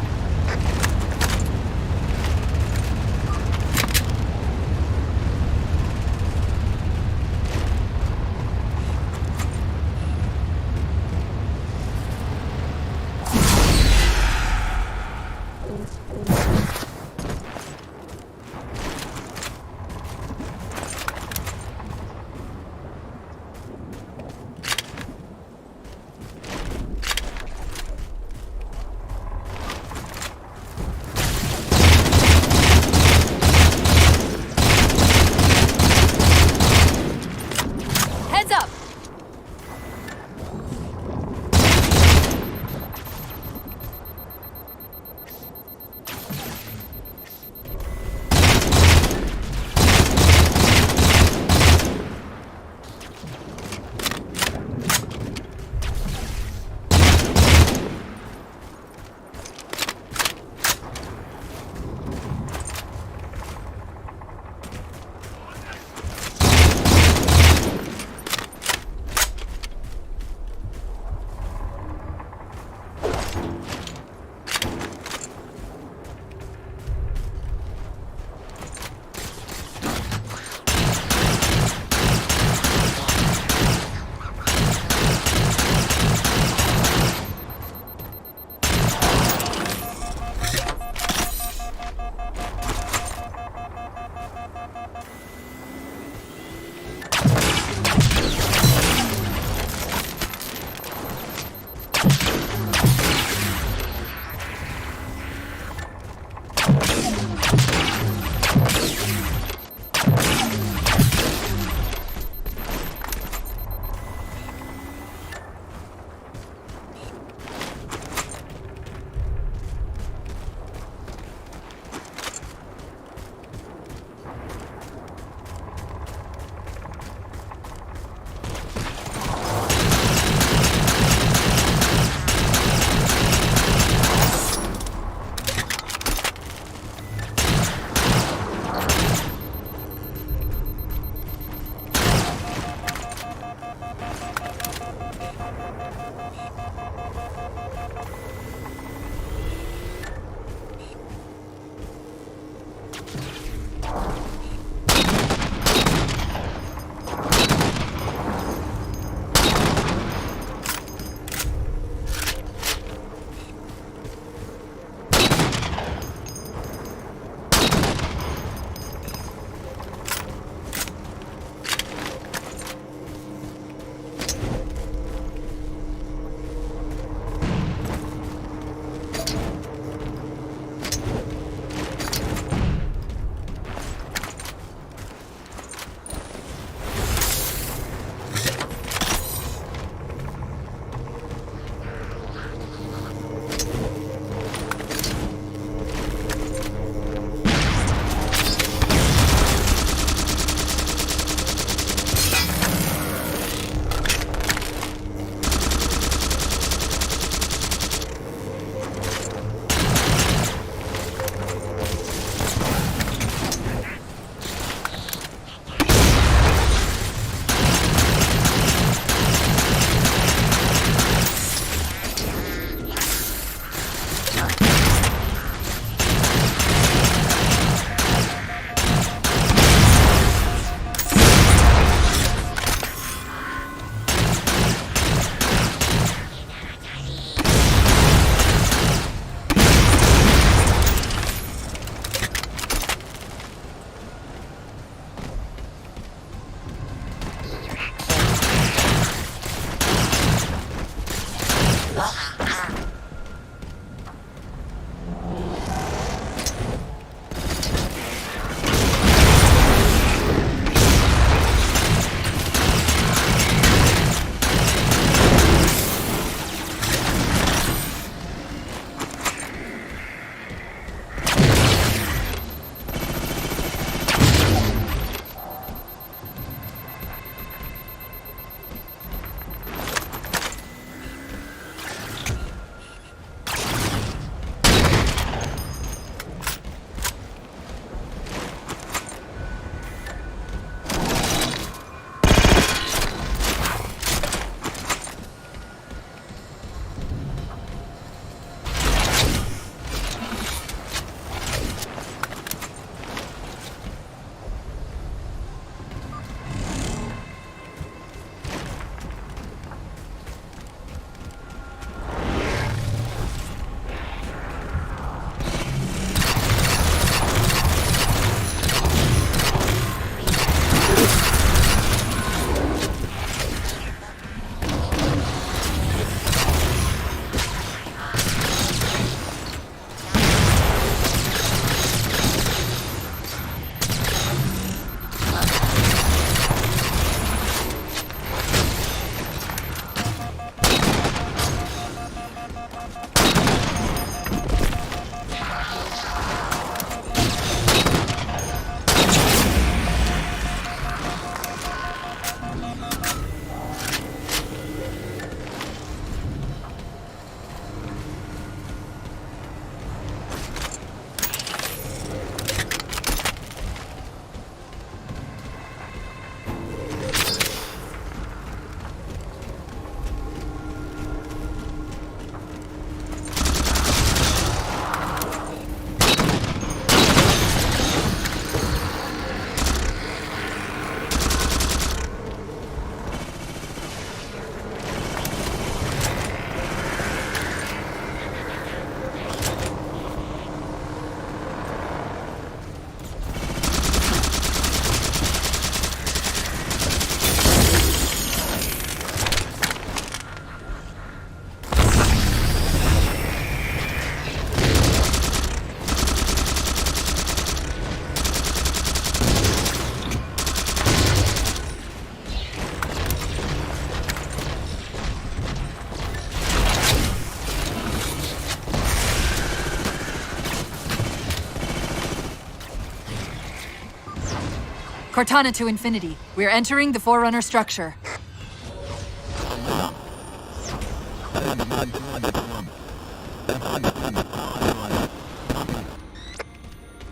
[SPEAKER 11] Cortana to Infinity. We're entering the Forerunner structure.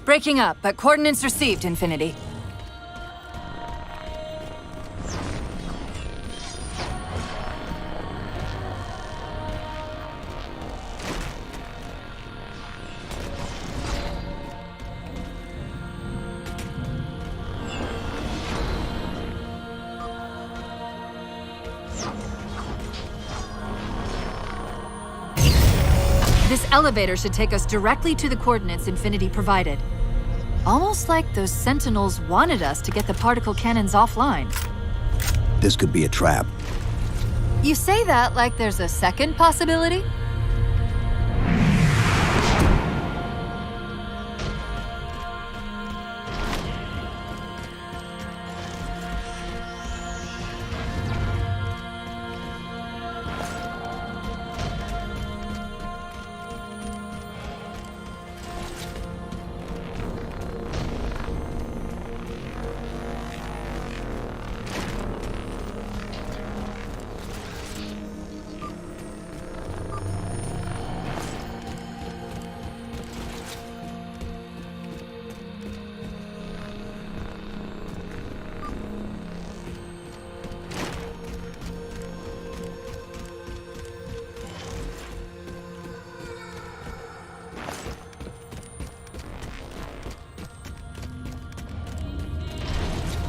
[SPEAKER 11] Breaking up, but coordinates received, Infinity. This elevator should take us directly to the coordinates Infinity provided. Almost like those Sentinels wanted us to get the particle cannons offline.
[SPEAKER 2] This could be a trap.
[SPEAKER 11] You say that like there's a second possibility?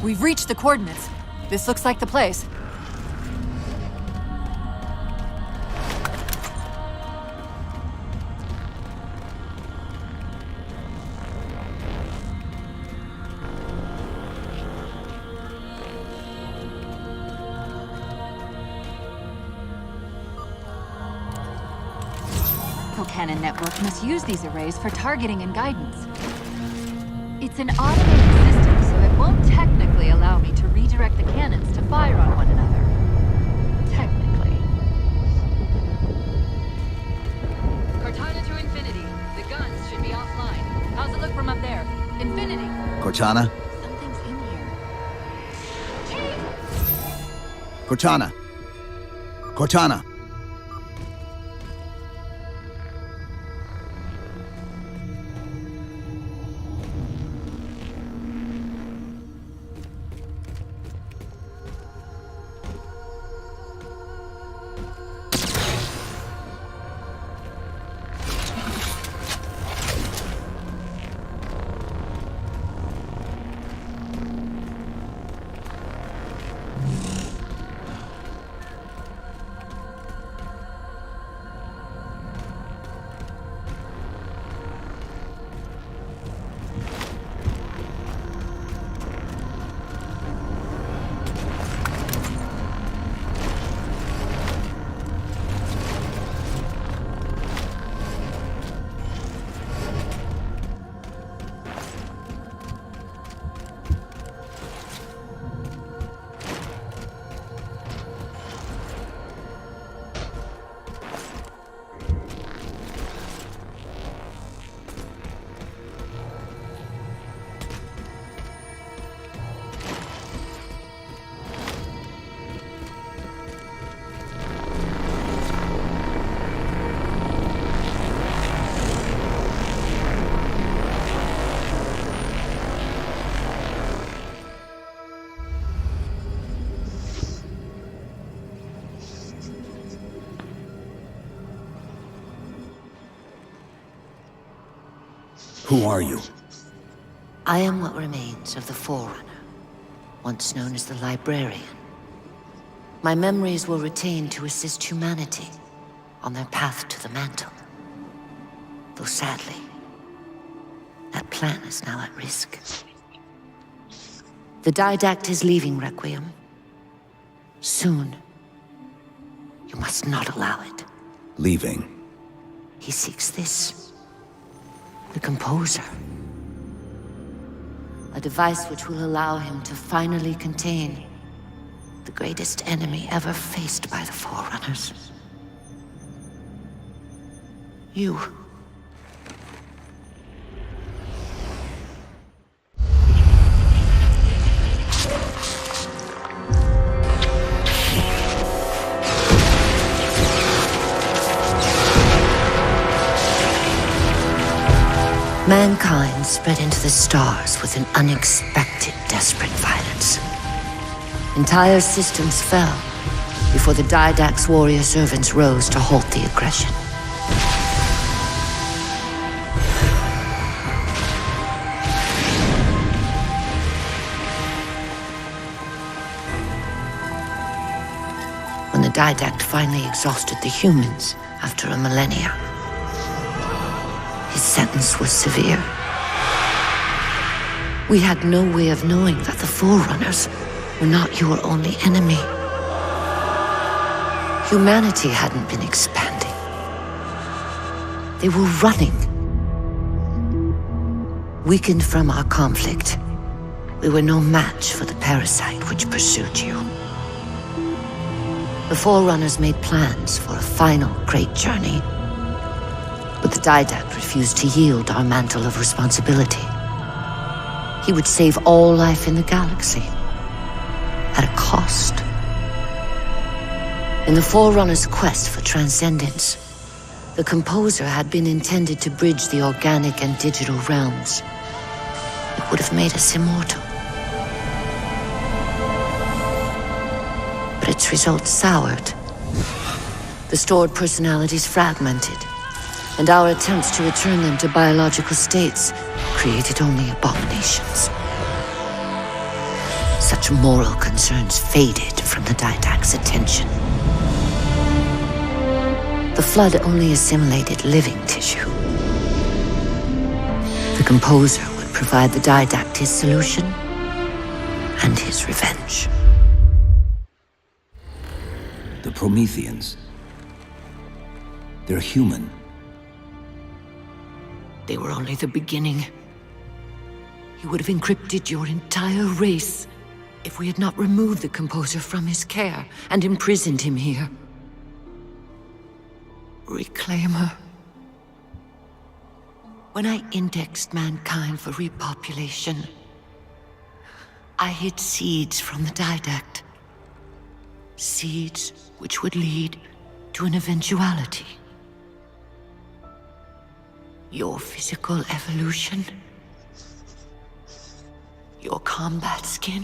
[SPEAKER 11] We've reached the coordinates. This looks like the place. Cannon network must use these arrays for targeting and guidance. It's an automated system, so it won't technically allow me to redirect the cannons to fire on one another. Technically. Cortana to Infinity. The guns should be offline. How's it look from up there? Infinity.
[SPEAKER 2] Cortana?
[SPEAKER 11] Something's in here.
[SPEAKER 2] Cortana! Cortana! Who are you?
[SPEAKER 14] I am what remains of the Forerunner, once known as the Librarian. My memories were retained to assist humanity on their path to the mantle. Though sadly, that plan is now at risk. The Didact is leaving Requiem. Soon. You must not allow it.
[SPEAKER 2] Leaving?
[SPEAKER 14] He seeks this. The Composer. A device which will allow him to finally contain the greatest enemy ever faced by the Forerunners. You. Mankind spread into the stars with an unexpected, desperate violence. Entire systems fell before the Didact's warrior servants rose to halt the aggression. When the Didact finally exhausted the humans after a millennia, his sentence was severe. We had no way of knowing that the Forerunners were not your only enemy. Humanity hadn't been expanding. They were running. Weakened from our conflict, we were no match for the parasite which pursued you. The Forerunners made plans for a final great journey, but the Didact refused to yield our mantle of responsibility. He would save all life in the galaxy, at a cost. In the Forerunner's quest for transcendence, the Composer had been intended to bridge the organic and digital realms. It would have made us immortal. But its results soured. The stored personalities fragmented, and our attempts to return them to biological states created only abominations. Such moral concerns faded from the Didact's attention. The Flood only assimilated living tissue. The Composer would provide the Didact his solution and his revenge.
[SPEAKER 2] The Prometheans. They're human.
[SPEAKER 14] They were only the beginning. He would have encrypted your entire race if we had not removed the Composer from his care and imprisoned him here. Reclaimer. When I indexed mankind for repopulation, I hid seeds from the Didact. Seeds which would lead to an eventuality. Your physical evolution, your combat skin,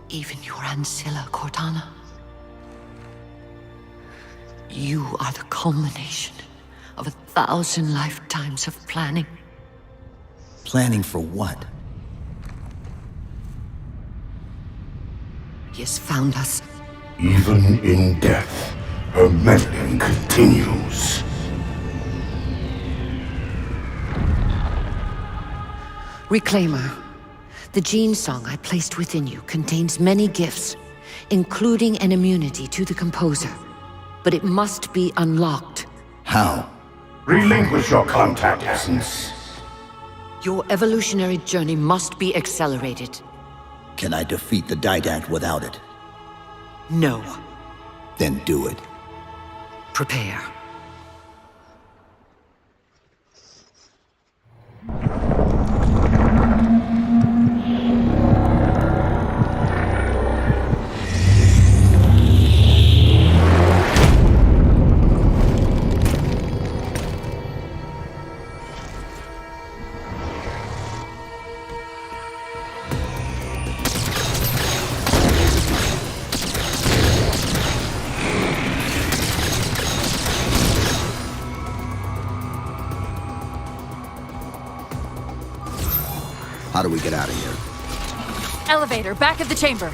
[SPEAKER 14] even your ancilla Cortana. You are the culmination of 1,000 lifetimes of planning.
[SPEAKER 2] Planning for what?
[SPEAKER 14] He has found us.
[SPEAKER 15] Even in death, her meddling continues.
[SPEAKER 14] Reclaimer. The gene song I placed within you contains many gifts, including an immunity to the Composer. But it must be unlocked.
[SPEAKER 2] How?
[SPEAKER 15] Relinquish your contact essence.
[SPEAKER 14] Your evolutionary journey must be accelerated.
[SPEAKER 2] Can I defeat the Didact without it?
[SPEAKER 14] No.
[SPEAKER 2] Then do it.
[SPEAKER 14] Prepare.
[SPEAKER 2] How do we get out of here?
[SPEAKER 11] Elevator, back of the chamber.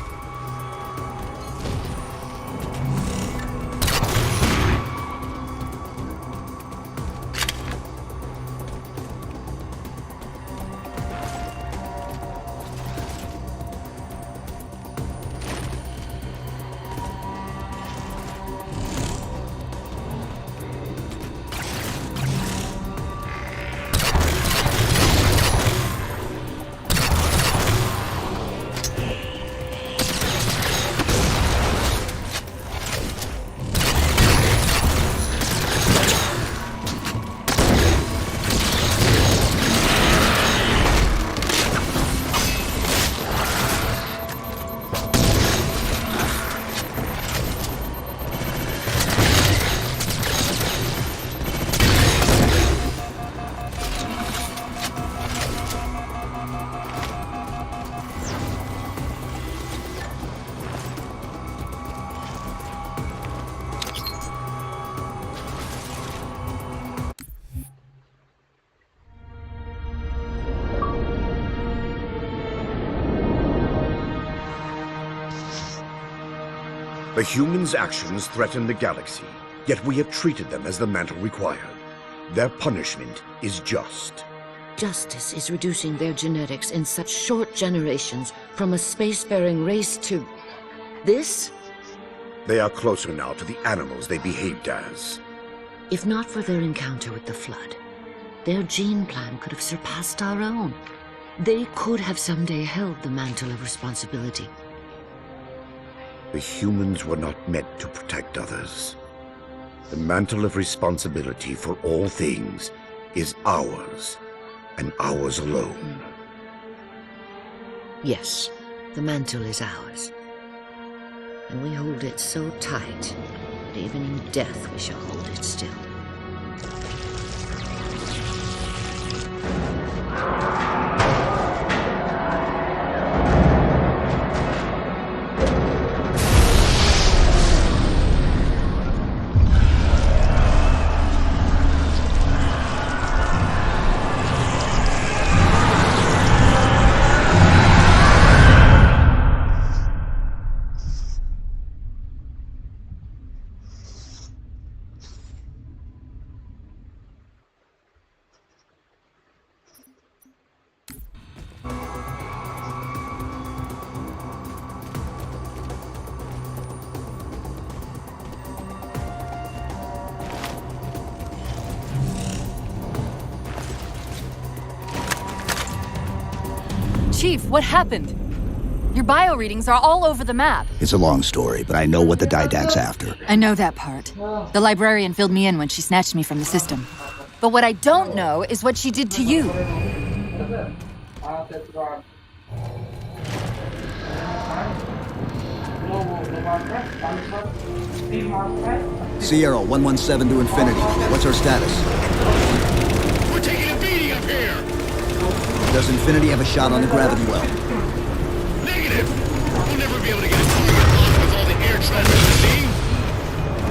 [SPEAKER 16] The humans' actions threaten the galaxy, yet we have treated them as the mantle required. Their punishment is just.
[SPEAKER 14] Justice is reducing their genetics in such short generations from a spacefaring race to... this?
[SPEAKER 16] They are closer now to the animals they behaved as.
[SPEAKER 14] If not for their encounter with the Flood, their gene plan could have surpassed our own. They could have someday held the mantle of responsibility.
[SPEAKER 16] The humans were not meant to protect others. The mantle of responsibility for all things is ours, and ours alone.
[SPEAKER 14] Yes, the mantle is ours. And we hold it so tight that even in death we shall hold it still.
[SPEAKER 3] Chief, what happened? Your bio readings are all over the map.
[SPEAKER 2] It's a long story, but I know what the Didact's after.
[SPEAKER 3] I know that part. The librarian filled me in when she snatched me from the system. But what I don't know is what she did to you.
[SPEAKER 2] Sierra 117 to Infinity. What's our status?
[SPEAKER 1] We're taking a beating up here!
[SPEAKER 2] Does Infinity have a shot on the gravity well?
[SPEAKER 1] Negative! We'll never be able to get a target locked with all the air traffic we're seeing.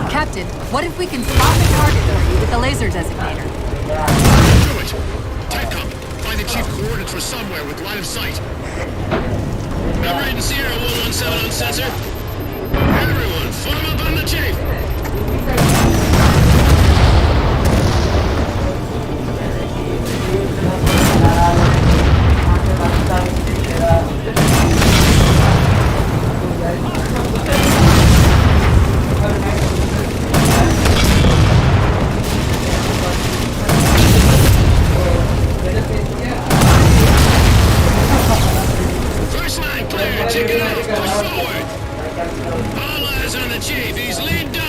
[SPEAKER 3] Captain, what if we can spot the target for you with the laser designator?
[SPEAKER 1] Do it! TechCom, find the chief coordinates for somewhere with line of sight. I'm reading Sierra 117 on sensor. Everyone, form up on the chief! First line clear, check it out, push forward! All eyes on the chief, he's lead dog!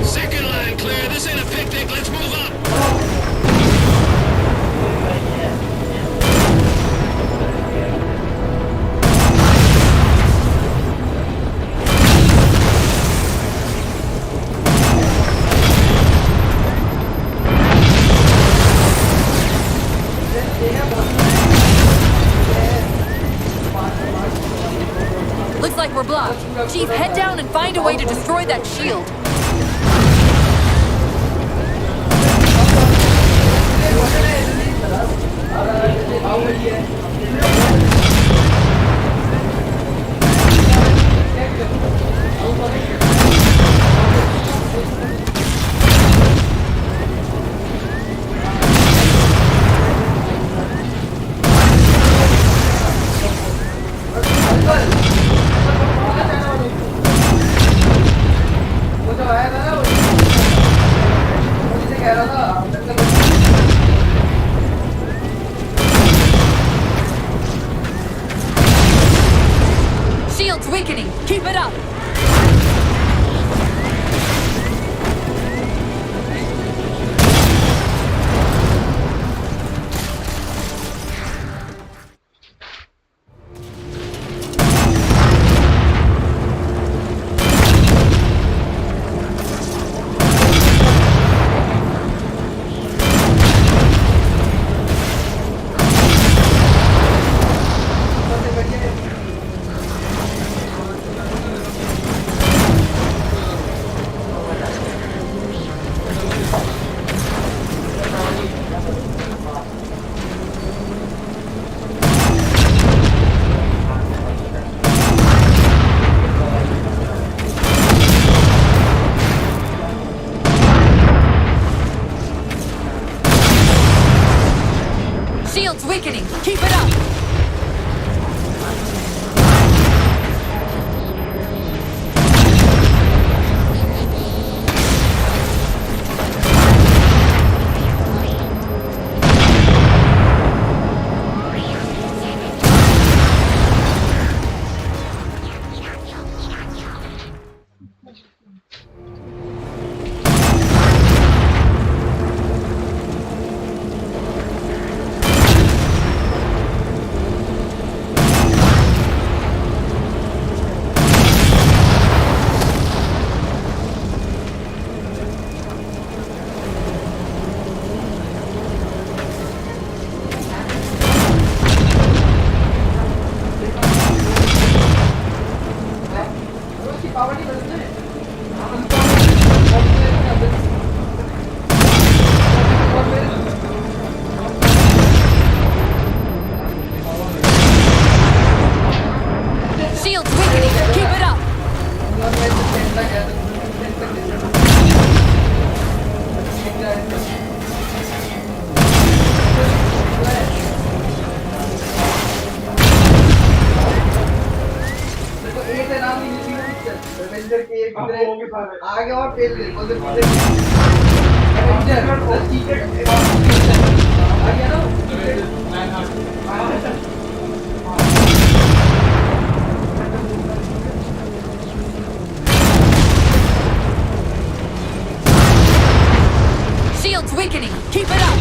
[SPEAKER 1] Second line clear, this ain't a picnic, let's move up!
[SPEAKER 3] Looks like we're blocked. Chief, head down and find a way to destroy that shield.
[SPEAKER 11] Shield's weakening. Keep it up. Shield's weakening. Keep it up.
[SPEAKER 6] आगे और fail they
[SPEAKER 11] Shield's weakening. Keep it up.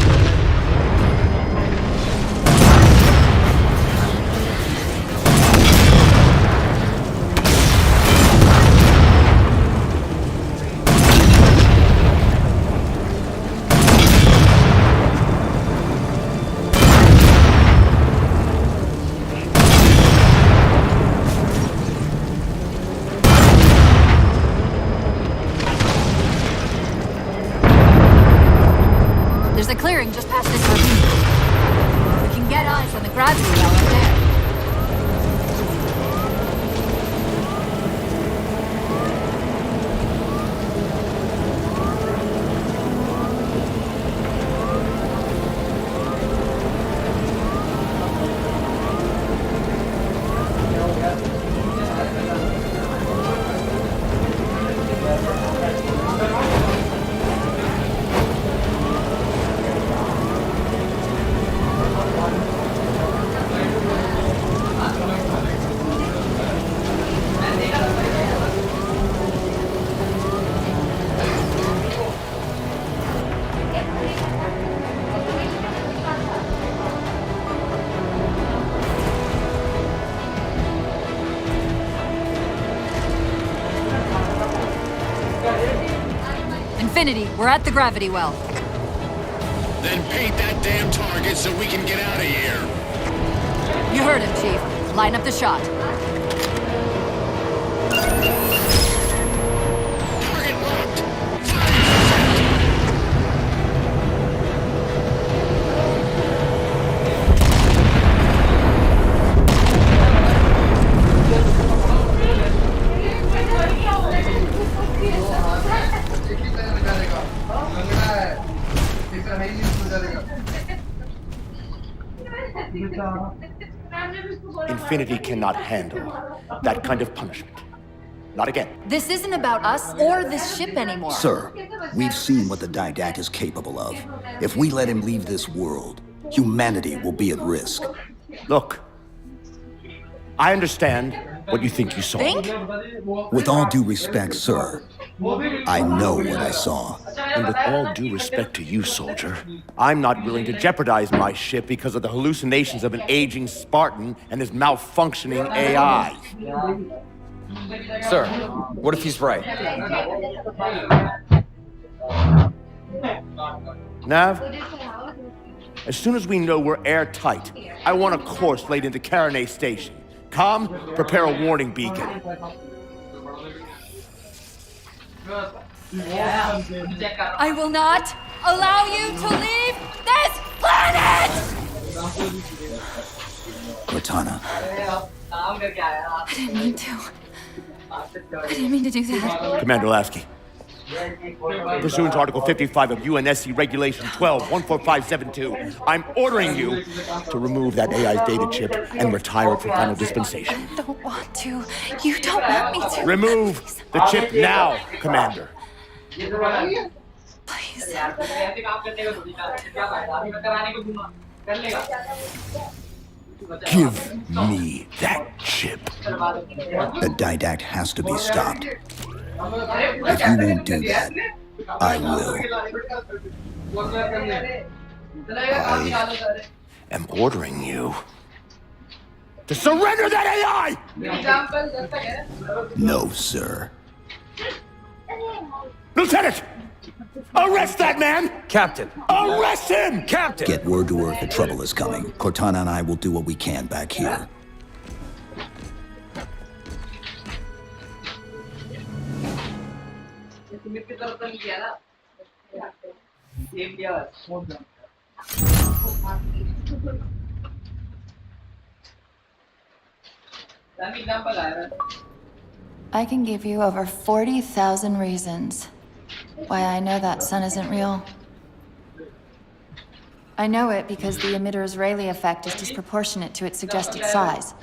[SPEAKER 11] There's a clearing just past this ravine. We can get eyes on the gravity well up there. Infinity, we're at the gravity well.
[SPEAKER 1] Then paint that damn target so we can get out of here.
[SPEAKER 11] You heard him, Chief. Line up the shot.
[SPEAKER 1] Target locked.
[SPEAKER 7] Infinity cannot handle that kind of punishment. Not again.
[SPEAKER 11] This isn't about us or this ship anymore.
[SPEAKER 2] Sir, we've seen what the Didact is capable of. If we let him leave this world, humanity will be at risk.
[SPEAKER 7] Look, I understand what you think you saw.
[SPEAKER 2] With all due respect, sir, I know what I saw.
[SPEAKER 7] And with all due respect to you, soldier, I'm not willing to jeopardize my ship because of the hallucinations of an aging Spartan and his malfunctioning AI.
[SPEAKER 4] Sir, what if he's right?
[SPEAKER 7] Nav, as soon as we know we're airtight, I want a course laid into Karenay Station. Com, prepare a warning beacon.
[SPEAKER 11] I will not allow you to leave this planet!
[SPEAKER 2] Cortana.
[SPEAKER 11] I didn't mean to. I didn't mean to do that.
[SPEAKER 7] Commander Lasky, Pursuant to Article 55 of UNSC Regulation 12-14572, I'm ordering you to remove that AI's data chip and retire it for final dispensation.
[SPEAKER 3] I don't want to. You don't want me to.
[SPEAKER 7] Remove the chip now, Commander.
[SPEAKER 3] Please.
[SPEAKER 2] Give me that chip. The Didact has to be stopped. If you won't do that, I will.
[SPEAKER 7] I am ordering you to surrender that AI!
[SPEAKER 2] No, sir.
[SPEAKER 7] Lieutenant! Arrest that man!
[SPEAKER 4] Captain!
[SPEAKER 7] Arrest him!
[SPEAKER 4] Captain!
[SPEAKER 2] Get word to Earth that trouble is coming. Cortana and I will do what we can back here.
[SPEAKER 3] I can give you over 40,000 reasons why I know that sun isn't real. I know it because the emitter's Rayleigh effect is disproportionate to its suggested size.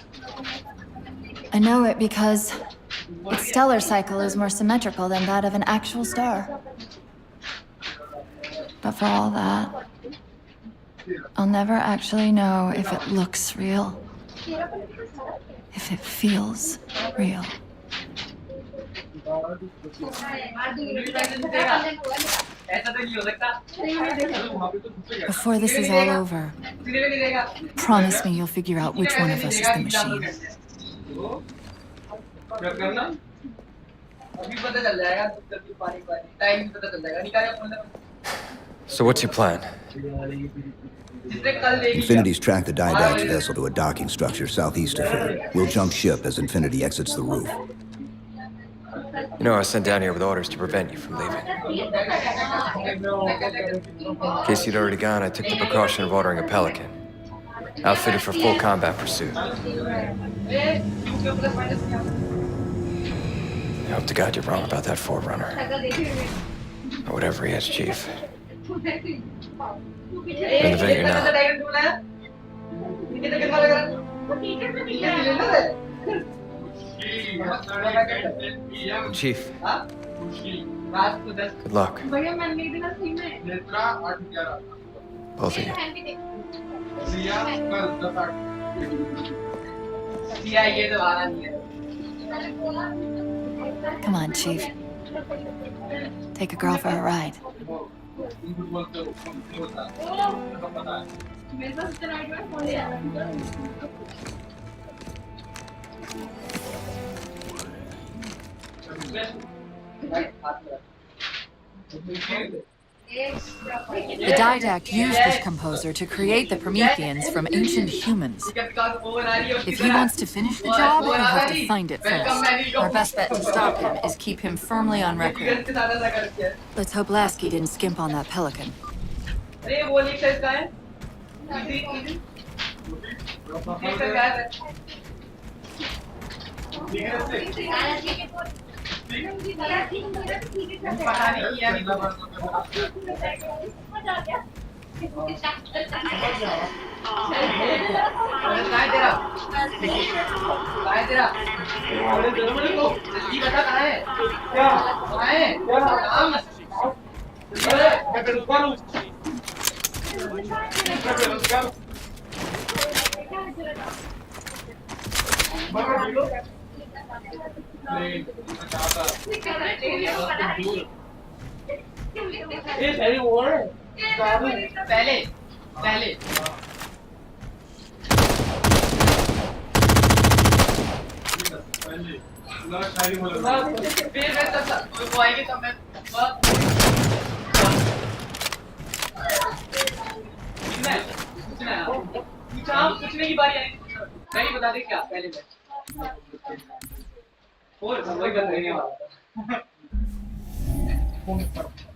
[SPEAKER 3] I know it because its stellar cycle is more symmetrical than that of an actual star. But for all that, I'll never actually know if it looks real, if it feels real. Before this is all over, promise me you'll figure out which one of us is the machine.
[SPEAKER 4] So what's your plan?
[SPEAKER 2] Infinity's tracked the Didact's vessel to a docking structure southeast of here. We'll jump ship as Infinity exits the roof.
[SPEAKER 4] You know, I was sent down here with orders to prevent you from leaving. In case you'd already gone, I took the precaution of ordering a Pelican. Outfitted for full combat pursuit. I hope to God you're wrong about that Forerunner. Or whatever he is, Chief. You're in the vineyard now. Chief. Good luck. Both of you.
[SPEAKER 3] Come on, Chief. Take a girl for a ride.
[SPEAKER 11] The Didact used this composer to create the Prometheans from ancient humans. If he wants to finish the job, he'll have to find it first. Our best bet to stop him is keep him firmly on record.
[SPEAKER 3] Let's hope Lasky didn't skimp on that Pelican.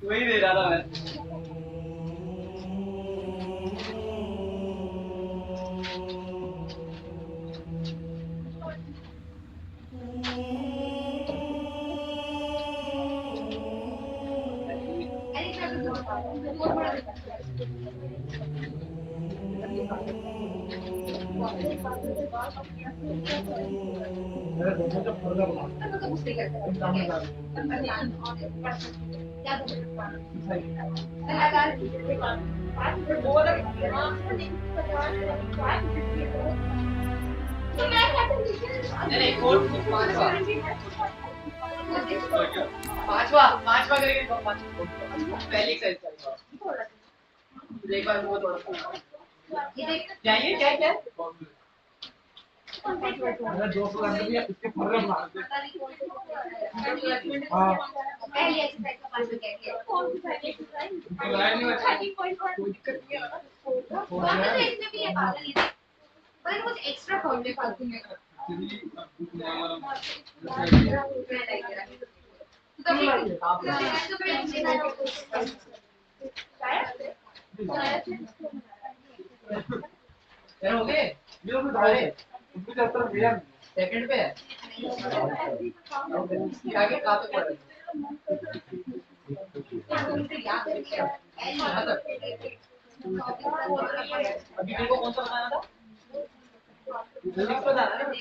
[SPEAKER 6] वही दे रहा था मैं पांचवा पांचवा करेंगे पहली size एक बार वो जाइए क्या क्या अगर 200 अंदर भी इसके फर्क मार दे हां पहली एक्सरसाइज का पांचवा क्या किया कौन सी एक्सरसाइज कोई दिक्कत नहीं है इसमें भी ये पागल है पर कुछ एक्स्ट्रा फॉर्मूले फालतू में हो गए जो भी धारे उसके चक्कर मेरा सेकंड पे है आगे कहां तक पढ़ अभी को कौन सा बताना था जल्दी बताना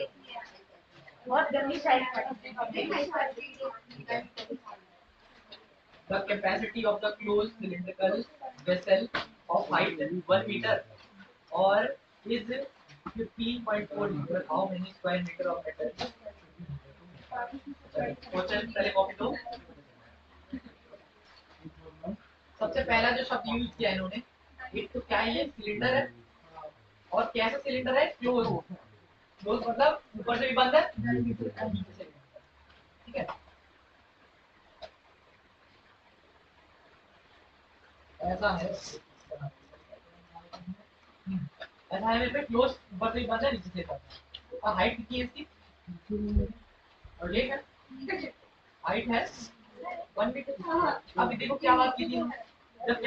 [SPEAKER 6] बहुत गंदी side The capacity of the closed cylindrical vessel of height 1 meter or is 15.4 meter. How many square meter of metal? Question पहले कॉपी दो। सबसे पहला जो शब्द यूज किया इन्होंने एक तो क्या है सिलेंडर है और कैसा सिलेंडर है क्लोज क्लोज मतलब ऊपर से भी बंद है ठीक है ऐसा है मेरे पे क्लोज ऊपर से भी बंद है नीचे से बंद है और हाइट कितनी है इसकी और ये है हाइट है 1 मीटर। अब देखो क्या बात की थी जब